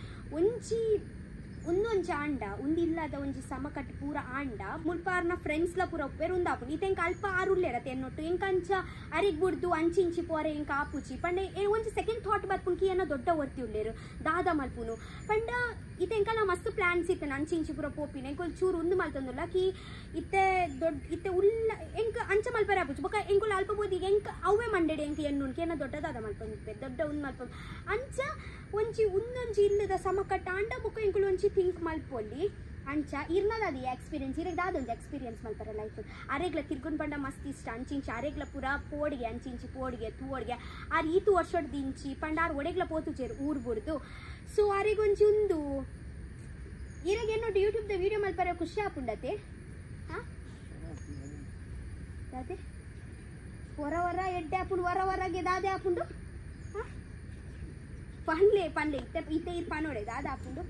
ಒಂದೊಂಜಿ ಆಂಡ ಉಂದಿಲ್ಲದ ಒಂಜಿ ಸಮಕಟ್ಟು ಪೂರ ಆಂಡ ಮುಲ್ಪಾರ್ನ ಫ್ರೆಂಡ್ಸ್ಲ ಪೂರ ಒಪ್ಪೇರು ಉಂದಾಪುಂಡು ಇತ್ತೆ ಎಂಕ ಅಲ್ಪ ಆರುಲ್ಲೆರತೆ ಎನ್ನೊಟ್ಟು ಎಂಕ ಅಂಚ ಅರಿಗ್ ಬುಡ್ದು ಅಂಚಿಂಚಿ ಪೋರೆ ಎಂಕ ಆಪುಜಿ ಪಂಡ ಒಂಜಿ ಸೆಕೆಂಡ್ ಥಾಟ್ ಬರ್ಪುನ್ಕಿ ಏನ ದೊಡ್ಡ ಒರ್ತಿ ಉಳ್ಳೇರು ದಾದ ಮಲ್ಪುನು ಪಂಡ ಇತ್ತೆ ಎಂಕ ನಾ ಮಸ್ತ್ ಪ್ಲಾನ್ಸ್ ಇತ್ತೆ ಅಂಚಿಂಚಿ ಪೂರ ಪೋಪಿನ ಎಂಕ ಚೂರು ಉಂದು ಮಲ್ತಂದುಲ್ಲ ಕಿ ಇತ್ತೆ ದೊಡ್ಡ ಇತ್ತೆ ಉಲ್ಲ ಎಂಕ ಅಂಚ ಮಲ್ಪರೆ ಆಪುಜಿ ಬೊಕ ಎಂಕುಲ ಅಲ್ಪ ಬೋದಿ ಎಂಕ ಅವೇ ಮಂಡೆಡೆ ಎಂಕ ಎನ್ನುನ್ಕಿ ಏನ ದೊಡ್ಡದಾದ ಮಲ್ಪಂದು ದೊಡ್ಡ ಉಂದು ಮಲ್ಪ ಅಂಚ ಒಂಜಿ ಉಂದೊಂಜಿ ಇಲ್ಲದ ಸಮಕಟ್ಟ ಆಂಡ ಬೊಕ ಎಂಕುಲು ಒಂಜಿ ಥಿಂಕ್ ಮಲ್ಪೊಲ್ಲಿ ಅಂಚ ಇರ್ನದ ಅದು ಎಕ್ಸ್ಪೀರಿಯನ್ಸ್ ಇರಗ್ ದಾದೊಂದು ಎಕ್ಸ್ಪೀರಿಯನ್ಸ್ ಮಲ್ಪರೆ ಲೈಫ್ ಅರೆಗ್ಲ ತಿರ್ಗೊಂಡು ಪಂಡ ಮಸ್ತ್ ಇಷ್ಟ ಅಂಚಿಂಚಿ ಅರೆಗ್ಲ ಪೂರ ಪೋಡಿಗೆ ಅಂಚಿಂಚಿ ಪೋಡಿಗೆ ತೂವಡಿಗೆ ಆರು ಈತು ವರ್ಷದ ದಿಂಚಿ ಪಂಡಾರು ಒಡೆಗ್ಲ ಪೋತುಚೇರು ಊರು ಬಿಡ್ದು ಸೊ ಅರೆಗೊಂಜಿ ಉಂದು ಇರಗ್ ಏನೋಟು ಯೂಟ್ಯೂಬ್ದ ವೀಡಿಯೋ ಮಲ್ಪರೆ ಖುಷಿ ಆಪುಂಡತೆ ಅದೇ ಹೊರ ಎಡ್ಡೆ ಆಪುಂಡು ಹೊರಗೆ ದಾದೆ ಆಪುಂಡು ಪನ್ಲೆ ಇತ್ತೆ ಇದು ಪನೋಡೆ ದಾದ ಆಪುಂಡು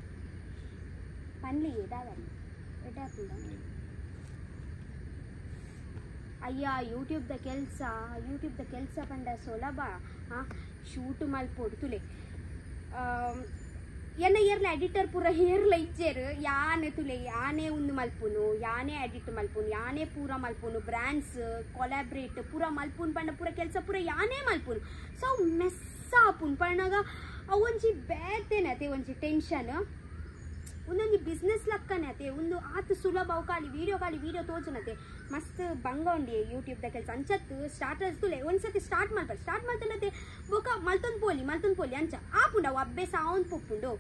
ಪನ್ಲಿ ದಾದ ಎಡ್ಡೆ ಆಪುಂಡ ಅಯ್ಯ ಯೂಟ್ಯೂಬ್ದ ಕೆಲಸ ಪಂಡ ಸುಲಭ ಶೂಟ್ ಮಲ್ಪೋಡು ತುಲೆ ಎನ್ನ ಏರ್ಲ ಎಡಿಟರ್ ಪೂರ ಏರ್ಲ ಇಚ್ಚೇರು ಯಾನೆ ತುಲೆ ಯಾನೇ ಉಂದು ಮಲ್ಪುನು ಯಾನೇ ಎಡಿಟ್ ಮಲ್ಪುನು ಯಾನೇ ಪೂರ ಮಲ್ಪುನು ಬ್ರ್ಯಾಂಡ್ಸ್ ಕೊಲಾಬ್ರೇಟ್ ಪೂರ ಮಲ್ಪುನು ಪಂಡ ಪೂರ ಕೆಲಸ ಪೂರ ಯಾನೇ ಮಲ್ಪುನು ಸೊ ಮೆಸ್ ಆಪುನು ಪಣ್ಣಗ ಅವೊಂಜಿ ಬೇತೆನತೆ ಒಂಜಿ ಟೆನ್ಷನ್ ಒಂದೊಂದು ಬಿಸ್ನೆಸ್ ಲಕ್ಕನತೆ ಒಂದು ಆತು ಸುಲಭ ಅವು ಖಾಲಿ ವಿಡಿಯೋ ತೋಚನತೆ ಮಸ್ತ್ ಬಂಗ ಉಂಡಿ ಯೂಟ್ಯೂಬ್ದ ಕೆಲಸ ಅಂಚತ್ತು ಸ್ಟಾರ್ಟರ್ಸ್ ತುಲೆ ಒಂದ್ಸತಿ ಸ್ಟಾರ್ಟ್ ಮಾಡ್ತನತೆ ಬೊಕ ಮಲ್ತೊಂದು ಪೋಲಿ ಅಂಚ ಆಪುಂಡ ಅವು ಅಬ್ಬೆ ಸಾವಂದು ಪೊಪ್ಪುಂಡು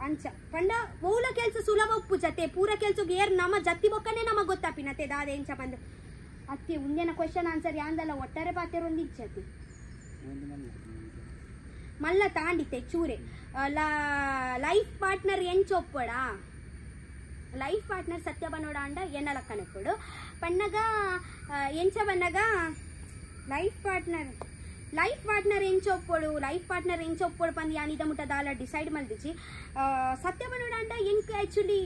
ಅಂಚ ಪಂಡ ಓಲ ಕೆಲಸ ಸುಲಭ ಉಪ್ಪು ಜತೆ ಪೂರ ಕೆಲ್ಸಕ್ಕೆ ಏರ್ ನಮ್ಮ ಜತ್ತಿ ಬೊಕ್ಕನೆ ನಮಗೆ ಗೊತ್ತಾಪಿನತೆ ದಾದೆ ಎಂಚ ಬಂದು ಅತ್ತೆ ಉಂದೇನ ಕ್ವೆಶನ್ ಆನ್ಸರ್ ಯಾಂದಲ್ಲ ಒಟ್ಟಾರೆ ಪಾತೆರೊಂದು ಇಚ್ಚತಿ ಮಲ್ಲ ತಾಂಡಿತೆ ಚೂರೆ ಲೈಫ್ ಪಾರ್ಟ್ನರ್ ಎಂಚೊಪ್ಪಡ ಲೈಫ್ ಪಾರ್ಟ್ನರ್ ಸತ್ಯ ಬನ್ನೋಡ ಅಂಡ ಎನ್ನಲ ಕನೆಕ್ಕೊಡು ಪನ್ನಗ ಎಂಚ ಬನ್ನಗ ಲೈಫ್ ಪಾರ್ಟ್ನರ್ ಎಂಚೊಪ್ಪೊಡು ಪಂದು ಯಾನಿದ ಮುಟ್ಟ ದಾಲ ಡಿಸೈಡ್ ಮಲ್ದಿಚ್ಚಿ ಸತ್ಯ ಬನ್ನೋಡ ಅಂಡ ಎಂಕ್ ಆಕ್ಚುಲಿ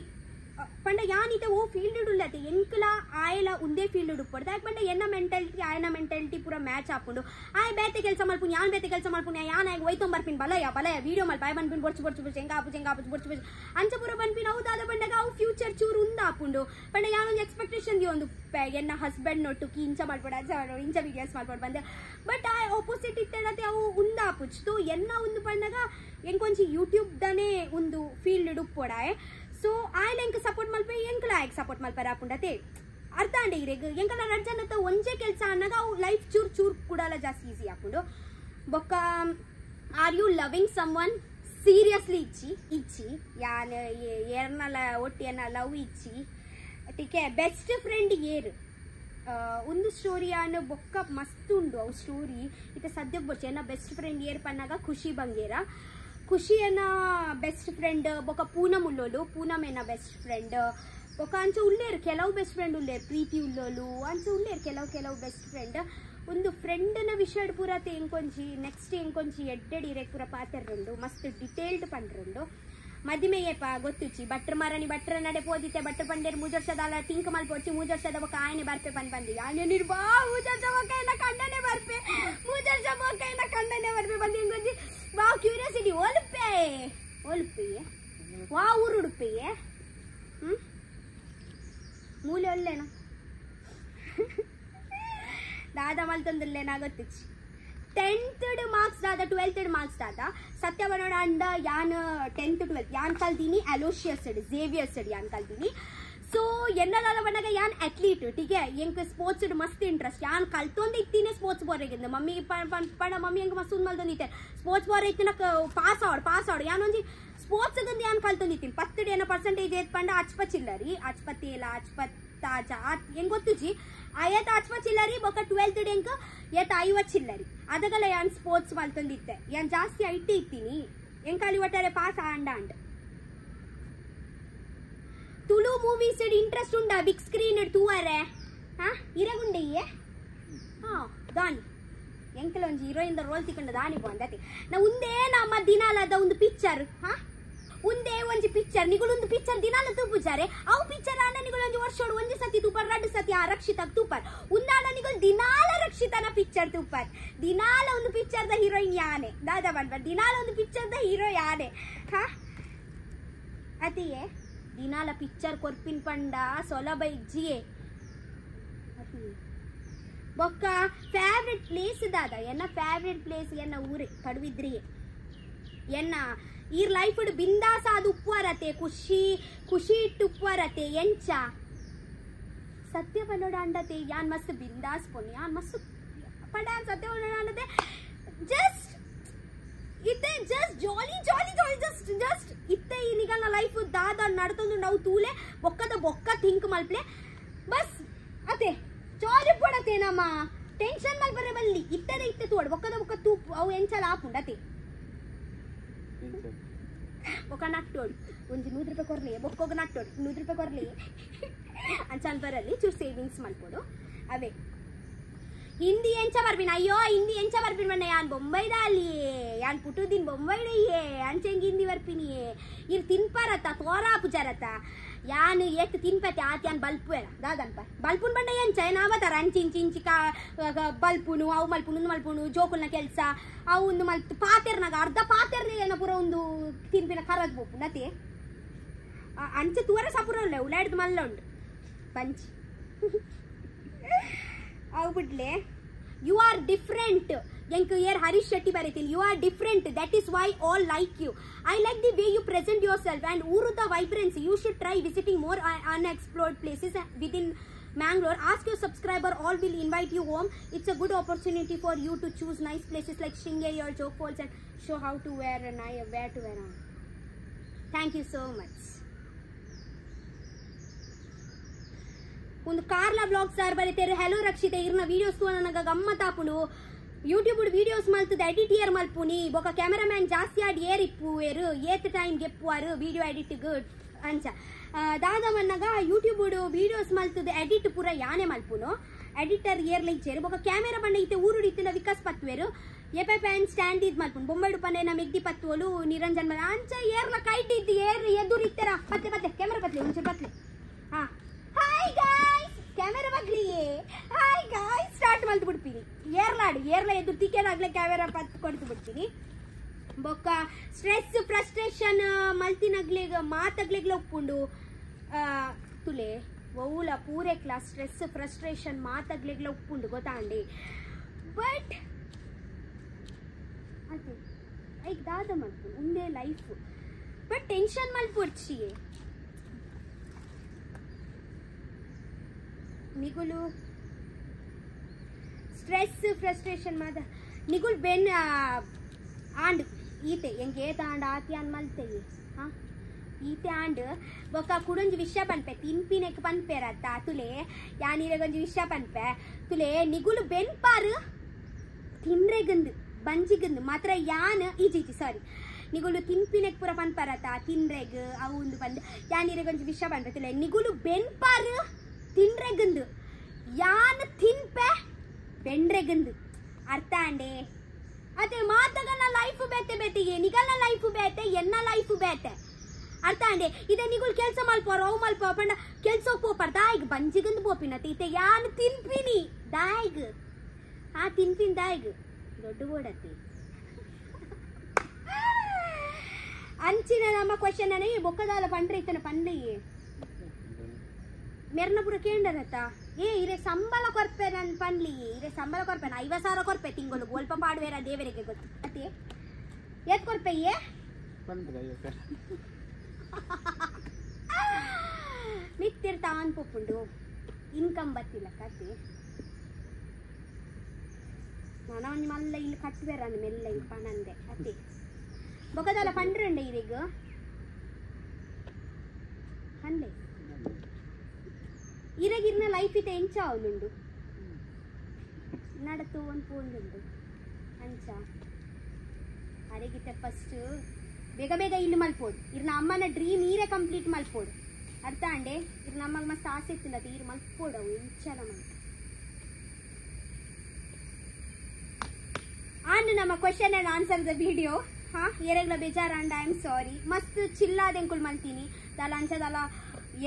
पंड यानीते वो फील्ड उल्लते एंकला आयला उंदे फील्ड उप्पड़ दाक पंड एन्न मेंटालिटी आयना मेंटालिटी पूरा मैच आपुंडु आय बेते केल्स मल्पुन यान बेते केल्स मल्पुन यान आय वैतों बर्पिन बलय वीडियो मल पाय बन्पिन बोर्च ಎಂಗ ಆಪುಜ್ बोर्च अंच पूर बन्पिन अವು दादा पंडग अವು फ्यूचर चूर उंद आपुंडु पंड यान ಒಂದು एक्सपेक्टेशन दी ಒಂದು ಎನ್ನ ಹಸ್ಬೆಂಡ್ ನೊಟ್ಟು ಇಂಚ ಮಲ್ಪಡ ಇಂಚ ವಿಡಿಯೋಸ್ ಮಲ್ಪಡ ಬಂದೆ ಬಟ್ ಆ ಆಪೋಸಿಟ್ ಇತ್ತಲತೆ ಅವು ಉಂದ ಆಪುಜ್ ತೋ ಎನ್ನ ಒಂದು पंडग ಎಂಕೊಂಚಿ ಯೂಟ್ಯೂಬ್ ದನೆ ಒಂದು ಫೀಲ್ಡ್ ಉಪ್ಪೊಡಾಯ್ सो आयल ಎಂಕ सपोर्ट मल्पे ಎಂಕಲ ಆಯಕ್ सपोर्ट मल्पर आपुंडते अर्थ अंडे इरेग ಎಂಕಲ ರಡ್ಜನತ ಒಂಜೆ ಕೆಲಸ ಅನ್ನಗ ಅವು ಲೈಫ್ ಚೂರ್ ಕೂಡಲ ಜಾಸ್ತಿ ಈಸಿ ಆಪುಂಡು ಬೊಕ್ಕ are you loving someone seriously ಇಚ್ಚಿ ಯಾನ ಏರ್ನಲ ಒಟ್ಟಿಯನ್ನ ಲವ್ ಇಚ್ಚಿ ಟಿಕೆ ಬೆಸ್ಟ್ ಫ್ರೆಂಡ್ ಏರ್ ಒಂದು ಸ್ಟೋರಿ ಆನ ಬೊಕ್ಕ ಮಸ್ತ್ ಉಂಡು ಅವು ಸ್ಟೋರಿ ಇತ ಸದ್ಯಕ್ಕೆ ಬೊಚ್ಚೆ ಎನ್ನ ಬೆಸ್ಟ್ ಫ್ರೆಂಡ್ ಏರ್ ಪನ್ನಗ ಖುಷಿ ಬಂಗೇರ ಖುಷಿ ಎನ್ನ ಬೆಸ್ಟ್ ಫ್ರೆಂಡ್ ಬೊಕ್ಕ ಪೂನಮ್ ಉಲ್ಲೋಲು ಪೂನಮ್ ಎನ್ನ ಬೆಸ್ಟ್ ಫ್ರೆಂಡ್ ಬೊಕ್ಕ ಅಂಚ ಉಳ್ಳೇರು ಕೆಲವು ಬೆಸ್ಟ್ ಫ್ರೆಂಡ್ ಉಳ್ಳೇರು ಪ್ರೀತಿ ಉಲ್ಲೋಲು ಅಂಚ ಉಳ್ಳೇರು ಕೆಲವು ಬೆಸ್ಟ್ ಫ್ರೆಂಡ್ ಒಂದು ಫ್ರೆಂಡ್ನ ವಿಷಯ ಪೂರತೆ ಎಂಕೊಂಚಿ ನೆಕ್ಸ್ಟ್ ಎಂಕೊಂಚಿ ಎಡ್ಡೆಡ್ ಇರೆಕ್ ಪೂರ ಪಾತೆರ್ರಂಡು ಮಸ್ತ್ ಡಿಟೇಲ್ಡ್ ಪಂಡ್ರಂಡು ಮದಿಮೆಯಪ್ಪ ಗೊತ್ತುಚ್ಚಿ ಬಟ್ರ ಮರಣಿ ಬಟ್ರ ನಡೆ ಪೋದಿತ್ತೆ ಬಟ್ರ ಪಂಡೇರು 3 ವರ್ಷದ ತಿಂಕ್ ಮಲ್ಪೊಚ್ಚಿ 3 ವರ್ಷದ ಬೊಕ್ಕ ಆಯನೆ ಬರ್ಪೆ ಬಂದು ಯಾನೆ ನಿರ್ಬಾ 3 ವರ್ಷ ಬೊಕ್ಕ ಕಂಡನೆ ಬರ್ಪೆ 3 ವರ್ಷ ಬೊಕ್ಕ ಗೊತ್ತಿಚ್ಚಿ 10th ಮಾರ್ಕ್ಸ್ ದಾದ 12th ಮಾರ್ಕ್ಸ್ ದಾದ ಸತ್ಯ ಬನ್ನೋಡ ಅಂಡ ಯಾನ್ 10th 12th ಯಾನ್ ಕಲ್ತೀನಿ ಅಲೋಶಿಯಸ್ ಝೇವಿಯರ್ಸ್ ಯಾನ್ ಕಲ್ತೀನಿ ಸೊ ಎನ್ನದಾದ ಬಣ್ಣಗ ಯಾನ್ ಅಥ್ಲೀಟ್ ಟೀಕೆ ಎಂಕ್ ಸ್ಪೋರ್ಟ್ಸ್ ಮಸ್ತ್ ಇಂಟ್ರೆಸ್ಟ್ ಯಾನ್ ಕಲ್ತೊಂದು ಇತ್ತೀನಿ ಸ್ಪೋರ್ಟ್ಸ್ ಬೋರೆಗಿಂದ ಮಮ್ಮಿ ಪಂಡ ಮಮ್ಮಿ ಹೆಂಗೆ ಮಸ್ತ್ ಮಲ್ದೊಂದಿತ್ತೆ ಸ್ಪೋರ್ಟ್ಸ್ ಬೋರ್ ಇತ್ತಿನ ಪಾಸ್ ಆವಡ್ ಯಾನೊಂದು ಸ್ಪೋರ್ಟ್ಸ್ ಗಂದು ಯಾನ್ ಕಲ್ತೊಂದಿತ್ತೀನಿ 10 ಏನೋ ಪರ್ಸೆಂಟೇಜ್ ಏತ್ ಪಂಡ ಅಚ್ಪಚ್ಚಿಲ್ಲರಿ ಅಚ್ಪತ್ತೇಲ ಅಚ್ಪತ್ತಾಜ ಹೆಂಗ್ ಗೊತ್ತುಜಿ ಆಯತ್ ಅಚ್ಪಚ್ಚಿಲ್ಲರಿ ಬೊಕ್ಕ 12th ಎಂಕ್ ಏತ್ 50 ಚಿಲ್ಲರಿ ಅದಗಲ ಯಾನ್ ಸ್ಪೋರ್ಟ್ಸ್ ಮಲ್ತೊಂದಿತ್ತೆ ಯಾನ್ ಜಾಸ್ತಿ ಐಟಿ ಇತ್ತೀನಿ ಎಂಕಾಲಿ ಒಟ್ಟಾರೆ pass and Tulu movies interest ಉಂಡ ಬಿಗ್ ಸ್ಕ್ರೀನ್ ತೂವರೆ ಇರಗುಂಡೆಯೇ ದಾನಿ ಎಂಕಲ ಒಂಜಿ ಹೀರೋಯಿನ್ ರೋಲ್ ತಿಕ್ಕೊಂಡು ದಾನಿ ಬಂದತಿ ನಾ ಉಂದೇ ನಮ್ಮ ದಿನಾಲದ ಒಂದು ಪಿಕ್ಚರ್ ಉಂದೇ ಒಂಜಿ ಪಿಕ್ಚರ್ ನಿಗುಲೊಂದು ಪಿಕ್ಚರ್ ದಿನಾಲ ತೂಪುಜಾರೆ ಅವು ಪಿಕ್ಚರ್ ಆಂಡ ನಿಗುಲು ಒಂಜಿ ವರ್ಷೋಡು ಒಂಜಿ ಸತಿ ತೂಪರ್ 2 ಸತಿ ಆ ರಕ್ಷಿತಾಗ ತೂಪರ್ ಉಂದಾಡ ನಿಗುಲು ದಿನಾಲ ರಕ್ಷಿತನ ಪಿಕ್ಚರ್ ತೂಪರ್ ದಿನಾಲ ಒಂದು ಪಿಕ್ಚರ್ ದ ಹೀರೋಯಿನ್ ಯಾನೆ ದಾದಾ ಬನ್ಬರ್ ದಿನಾಲ ಒಂದು picture the hero Yane ಅತಿಯೇ ದಿನಾಲ picture ಕೊರ್ಪಿನ್ ಪಂಡ ಸೊಲಭ ಇಜ್ಜಿಯೇ ಬೊಕ್ಕ ಫೇವ್ರೆಟ್ ಪ್ಲೇಸ್ ದಾದ ಎನ್ನ ಫೇವ್ರೆಟ್ ಪ್ಲೇಸ್ ಎನ್ನ ಊರೇ ಪಡುವಿದ್ರಿಯೇ ಎನ್ನ ಈ ಲೈಫ್ ಬಿಂದಾಸ ಅದು ಉಪ್ಪುವರತೆ ಖುಷಿ ಇಟ್ಟು ಉಪ್ಪುವರತೆ ಎಂಚ ಸತ್ಯ ಬನ್ನೋಡ ಅಂಡತೆ ಯಾನ್ ಮಸ್ತ್ ಬಿಂದಾಸ್ ಪೊನ್ ಯಾನ್ ಮಸ್ತ್ ಪಂಡ ಸತ್ಯ ಬನ್ನೋಡ ಅಂಡತೆ ಜಸ್ಟ್ ಇತ್ತೆ ಜಸ್ಟ್ ಜಾಲಿ ಜಸ್ಟ್ ಇತ್ತೆ ಈ ನಿಗಲ್ನ ಲೈಫ್ ದಾದ ನಡ್ತೊಂದು ನಾವು ತೂಲೆ ಬೊಕ್ಕ ಥಿಂಕ್ ಮಲ್ಪ್ಲೆ ಬಸ್ ಅತೆ ಜಾಲಿ ಪಡತೆ ನಮ್ಮ ಟೆನ್ಷನ್ ಮಲ್ಪರೆ ಬಲ್ಲಿ ಇತ್ತೆ ತೋಡ್ ಬೊಕ್ಕ ತೂಪು ಅವು ಎಂಚಲ ಆಪುಂಡ ಅತೆ ಬೊಕ್ಕ ನಟ್ಟೋಡು ಒಂಜಿ 100 ರೂಪಾಯಿ ಕೊರ್ಲಿ ಬೊಕ್ಕೋಗ ನಟ್ಟೋಡು 100 ರೂಪಾಯಿ ಕೊರ್ಲಿ ಅಂಚನ್ ಬರಲ್ಲಿ ಚೂರು ಸೇವಿಂಗ್ಸ್ ಮಲ್ಪೋಡು ಅವೇ ಹಿಂದಿ ಎಂಚ ಬರ್ಬಿನ ಅಯ್ಯೋ ಹಿಂದಿ ಎಂಚ ಬರ್ಬಿನ ಬಣ್ಣ ಯಾನ್ ಬೊಂಬೈದ ಅಲ್ಲಿಯೇ ಯಾನ್ ಪುಟುದಿನ್ ಬೊಂಬೈಡೆಯೇ ಅಂಚೆಂಗ್ ಹಿಂದಿ ಬರ್ಪಿನಿಯೇ ಇರ್ ತಿನ್ಪಾರತ್ತ ತೋರಾಪು ಜರತ ಯಾನ್ ಏತ್ ತಿನ್ಪತ್ತೆ ಆತ್ ಯಾನ್ ಬಲ್ಪುವೆರ ದಾದನ್ಪ ಬಲ್ಪುನ್ ಬಂಡ ಎಂಚ ನಾವತಾರ ಅಂಚಿಂಚಿ ಬಲ್ಪುನು ಅವು ಮಲ್ಪುನು ಜೋಕುಲ್ನ ಕೆಲ್ಸ ಅವು ಒಂದು ಮಲ್ತು ಪಾತೆರ್ನಾಗ ಅರ್ಧ ಪಾತೆರ್ನ ಏನ ಪೂರ ಒಂದು ತಿನ್ಪಿನ ಕರದ್ ಬೋಪು ನತಿ ಅಂಚೆ ತೂರ ಸಪುರ ಉಳ್ಳೆ ಉಳ್ಳಾಡ್ದು ಮಲ್ಲ ಉಂಡು ಪಂಚ್ ಅವು ಬಿಡ್ಲೆ ಯು ಆರ್ ಡಿಫ್ರೆಂಟ್ ಎಂಕ್ ಏರ್ ಹರೀಶ್ ಶೆಟ್ಟಿ ಬರೀತೀನಿ you are different that is why all like you I like the way you present yourself and ಊರುದ vibrancy you should try visiting more unexplored places within Mangalore. Ask your subscriber, all will invite you home. It's a good opportunity for you to choose nice places like Sringeri or Jog Falls and show how to wear where to wear on. Thank you so much. ಒಂದು ಕಾರ್ಲಾ ಬ್ಲಾಗ್ ಸರ್ ಬರೀತಾರೆ ಹೆಲೋ ರಕ್ಷಿತೆ ಇರ್ನ ವಿಡಿಯೋಸ್ ನನಗ ಗಮ್ಮತ್ ಆಪುನು ಯೂಟ್ಯೂಬ್ ವಿಡಿಯೋಸ್ ಮಲ್ತದ ಎಡಿಟಿಯರ್ ಮಲ್ಪುನಿ ಬೊಕ ಕ್ಯಾಮೆರಾಮ್ಯಾನ್ ಜಾಸ್ತಿ ಆಡಿ ಏರಿಪ್ಪುವೇರು ಏತ್ ಟೈಮ್ ಗೆಪ್ಪುವಾರು ವಿಡಿಯೋ ಎಡಿಟ್ ಗುಡ್ ಅಂಚ ದಾದಮನ್ನಗ ಯೂಟ್ಯೂಬ್ ವಿಡಿಯೋಸ್ ಮಲ್ತದ ಎಡಿಟ್ ಪೂರ ಯಾನೆ ಮಲ್ಪುನು ಎಡಿಟರ್ ಏರ್ಲ ಇಚ್ಚೇರು ಬೊಕ ಕ್ಯಾಮೆರಾ ಬಣ್ಣ ಇತ್ತೆ ಊರುಡು ಇತ್ತಿನ ವಿಕಾಸ್ ಪತ್ವೇರು ಎಪೆ ಪ್ಯಾನ್ ಸ್ಟ್ಯಾಂಡ್ ಇದ್ ಮಲ್ಪುನು ಬೊಂಬೈಡು ಪನ್ನೆ ನಾ ಮೆಗ್ದಿ ಪತ್ವೋಲು ನಿರಂಜನ್ ಮನ ಅಂಚ ಏರ್ಲ ಕೈಟ್ ಇದ್ದು ಏರ್ ಎದುರು ಇತ್ತರ ಮತ್ತೆ ಕ್ಯಾಮೆರಾ ಪತ್ಲೆ ಒಂಚೂರು ಪತ್ಲೆ ಹಾ ಹಾಯ್ ಗಾಯ್ಸ್ ಕ್ಯಾಮೆರಾ ಬಗ್ಲಿಯೇ ಹಾಯ್ ಗಾಯ್ಸ್ ಸ್ಟಾರ್ಟ್ ಮಲ್ತು ಬಿಡ್ತೀನಿ ಏರ್ಲ ಎದುರು ತಿಕ್ಕೇನಾಗ್ಲೇ ಕ್ಯಾಮೆರಾ ಪತ್ ಕೊಡ್ತು ಬಿಡ್ತೀನಿ ಬೊಕ್ಕ ಸ್ಟ್ರೆಸ್ ಫ್ರಸ್ಟ್ರೇಷನ್ ಮಲ್ತಿನಗ್ಲಿಗ ಮಾತಗ್ಲಿಗ್ಲ ಒಪ್ಪುಂಡು ತುಲೆ ಒವುಲ ಪೂರೆ ಕ್ಲಾಸ್ ಸ್ಟ್ರೆಸ್ ಫ್ರಸ್ಟ್ರೇಷನ್ ಮಾತಗ್ಲಿಗ್ಲ ಒಪ್ಪುಂಡು ಗೊತ್ತಾಂಡಿ ಬಟ್ ಅದೇ ಐಕ್ ದಾದ ಮಲ್ಪು ಒಂದೇ ಲೈಫ್ ಬಟ್ ಟೆನ್ಷನ್ ಮಲ್ಪುಡ್ಚಿಯೇ ನಿಗುಲು ಸ್ಟ್ರೆಸ್ ಫ್ರಸ್ಟ್ರೇಷನ್ ಮಾದ ನಿಗುಲ್ ಬೆನ್ ಆಂಡ್ ಈತೆ ಎಂಗೆ ತಾಂಡ ಆತಿ ಅನ್ ಮಲ್ತೆಯೇ ಹಾ ಈತೆ ಆಂಡ್ ಬೊಕ್ಕ ಕುಡೊಂಜಿ ವಿಷಯ ಪನ್ಪೆ ತಿನ್ಪಿನೆಕ್ ಪನ್ಪೆರತ್ತ ತುಲೆ ಯಾನಿರಗೊಂಜಿ ವಿಷಯ ಪನ್ಪೆ ತುಲೆ ನಿಗುಲು ಬೆನ್ ಪಾರು ತಿನ್ರೆಗಂದು ಬಂಜಿಗಂದು ಮಾತ್ರ ಯಾನ್ ಈಜಿ ಸಾರಿ ನಿಗುಲು ತಿನ್ಪಿನೆಕ್ ಪೂರ ಪನ್ಪರತ್ತ ತಿನ್ರೆಗ್ ಅವು ಒಂದು ಬಂದು ಯಾನಿರಗೊಂಜಿ ವಿಷಯ ಪನ್ಪೆ ತುಲೆ ನಿಗುಲು ಬೆನ್ ಪಾರು ತಿನ್ರೆಗಂದು ಯಾನ್ ತಿನ್ಪೆ ಬೆಂಡ್ರೆಗಂದು ಅರ್ಥ ಅಂಡೆ ಅದೇ ಮಾತಗನ ಲೈಫ್ ಬೇತೆ ನಿಗಲ್ನ ಲೈಫ್ ಬೇತೆ ಎನ್ನ ಲೈಫ್ ಬೇತೆ ಅರ್ಥ ಅಂಡೆ ಇದೇ ನಿಗುಲ್ ಕೆಲ್ಸ ಮಲ್ಪೋರ ಅವು ಮಲ್ಪ ಪಂಡ ಕೆಲ್ಸ ಪೋಪರ್ ದಾಯಿಗ್ ಬಂಜಿಗಂದು ಪೋಪಿನತಿ ಇತ್ತೆ ಯಾನ್ ತಿನ್ಪಿನಿ ದಾಯಿಗ್ ತಿನ್ಪಿನ್ ದಾಯಿಗ್ ದೊಡ್ಡ ಓಡತಿ ಅಂಚಿನ ನಮ್ಮ ಕ್ವಶನ್ ಅನೇ ಬೊಕ್ಕದಾಲ ಪಂಡ್ರೆ ಇತ್ತನ ಪಂಡ್ರೆಯೇ ಮೆರ್ನಪುರ ಕೇಂಡರತ್ತ ಏ ಇರೆ ಸಂಬಳ ಕೊರ್ಪೆ ನನ್ನ ಪನ್ಲಿ ಇರೆ ಸಂಬಳ ಕೊರ್ಪೆ 50,000 ಕೊರ್ಪೆ ತಿಂಗಳು ಗೋಲ್ಪ ಪಾಡುವೇರ ದೇವರಿಗೆ ಗೊತ್ತು ಅತ್ತೆ ಏತ್ ಕೊರ್ಪೆ ಏ ಮಿತ್ತಿರ್ತಾ ಅನ್ಪುಂಡು ಇನ್ಕಮ್ ಬತ್ತಿಲ್ಲ ಕತೆ ನಾನು ಒಂಜಿ ಮಲ್ಲ ಇಲ್ಲಿ ಕಟ್ಟುವೇರ ಮೆಲ್ಲ ಇಲ್ಲಿ ಪಣಂದೆ ಅತ್ತೆ ಬೊಕದಲ್ಲ ಪಂಡ್ರಂಡೆ ಇರೆಗ್ ಹಂಡೆ ಇರಗಿರ್ನ ಲೈಫ್ ಇತ್ತೆ ಎಂಚ ಅವನುಂಡು ನಡತು ಒಂದು ಪೋಂದುಂಡು ಅಂಚ ಅರೆಗಿತ್ತೆ ಫಸ್ಟ್ ಬೇಗ ಬೇಗ ಇಲ್ಲಿ ಮಲ್ಪೋಡು ಇರ್ನ ಅಮ್ಮನ ಡ್ರೀಮ್ ಈರೆ ಕಂಪ್ಲೀಟ್ ಮಲ್ಪೋಡು ಅರ್ಥ ಅಂಡೆ ಇರ್ನ ಅಮ್ಮಗೆ ಮಸ್ತ್ ಆಸೆ ಇತ್ತಿಲ್ಲ ಈರು ಮಲ್ಪೋಡು ಅವು ಎಂಚಲ ಮಲ್ತು ಆಂಡ್ ನಮ್ಮ question and answer the video ಹಾ ಏರೆಗ್ಲ ಬೇಜಾರ ಅಂಡ್ ಐ ಆಮ್ ಸಾರಿ ಮಸ್ತ್ ಚಿಲ್ಲಾದ ಎಂಕುಲ್ ಮಲ್ತೀನಿ ದಲ ಅಂಚದಲ್ಲ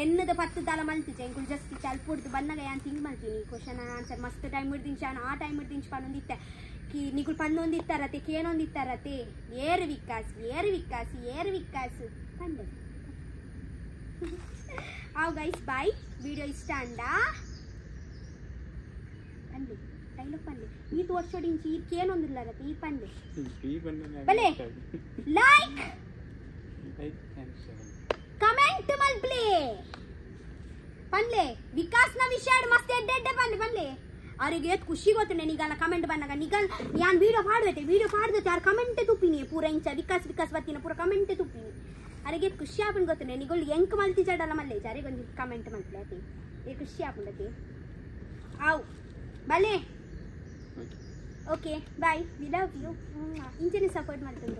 ಎನ್ನದ 10 ದಾಲ ಮಲ್ತಿಜೆ ಎಂಕುಲ್ ಜಸ್ಟ್ ಚಲ್ಪುಡ್ದು ಬನ್ನಗ ಯಾನ್ ತಿಂಗ್ ಮಲ್ತೀನಿ ಕ್ವೆಶನ್ ಅಂಡ್ ಆನ್ಸರ್ ಮಸ್ತ್ ಟೈಮ್ ಹಿಡ್ದಿಂಚ ಆ ಟೈಮ್ ಹಿಡ್ದಿಂಚ ಪನ್ನೊಂದಿತ್ತೆ ಕಿ ನಿಗುಲ್ ಪನ್ನೊಂದಿತ್ತಾರತೆ ಕೇನೊಂದಿತ್ತಾರತೆ ಏರು ವಿಕ್ಕಾಸಿ ಪಂಡ ಆವ್ ಗೈಸ್ ಬಾಯ್ ವಿಡಿಯೋ ಇಷ್ಟ ಅಂಡ ಪಂಡೆ ಡೈಲಾಗ್ ಪಂಡೆ ಈ ತೋರ್ಸೋಡಿಂಚಿ ಈ ಕೇನೊಂದಿಲ್ಲಾರತೆ ಈ ಪಂಡೆ ಬಲೆ ಲೈಕ್ ಕಮೆಂಟ್ ಮಲ್ಪ್ಲೆ ಪನ್ಲೆ ವಿಕಾಸ್ನ ವಿಷಯ ಮಸ್ತ್ ಎಡ್ಡೆ ಪನ್ಲೆ ಅವರಿಗೆ ಏತ್ ಖುಷಿ ಗೊತ್ತುಂಡೆ ನಿಗಲ್ಲ ಕಮೆಂಟ್ ಬಂದಾಗ ನಿಗಲ್ ಯಾನ್ ವಿಡಿಯೋ ಪಾಡ್ದೈತೆ ಯಾರು ಕಮೆಂಟ್ ತುಪ್ಪಿನಿ ಪೂರ ಇಂಚ ವಿಕಾಸ್ ಬತ್ತಿನ ಪೂರ ಕಮೆಂಟ್ ತುಪ್ಪಿನಿ ಅವರಿಗೆ ಖುಷಿ ಆಪನ್ ಗೊತ್ತುಂಡೆ ನಿಗಲ್ ಎಂಕ್ ಮಲ್ತಿ ಚಡಲ್ಲ ಮಲ್ಲೆ ಜಾರಿಗೆ ಒಂದು ಕಮೆಂಟ್ ಮಲ್ಪ್ಲೆ ಅತಿ ಏ ಖುಷಿ ಆಪುಂಡತಿ ಆವ್ ಬಲೆ okay bye we love you ಇಂಚನೆ ಸಪೋರ್ಟ್ ಮಾಡ್ತೀನಿ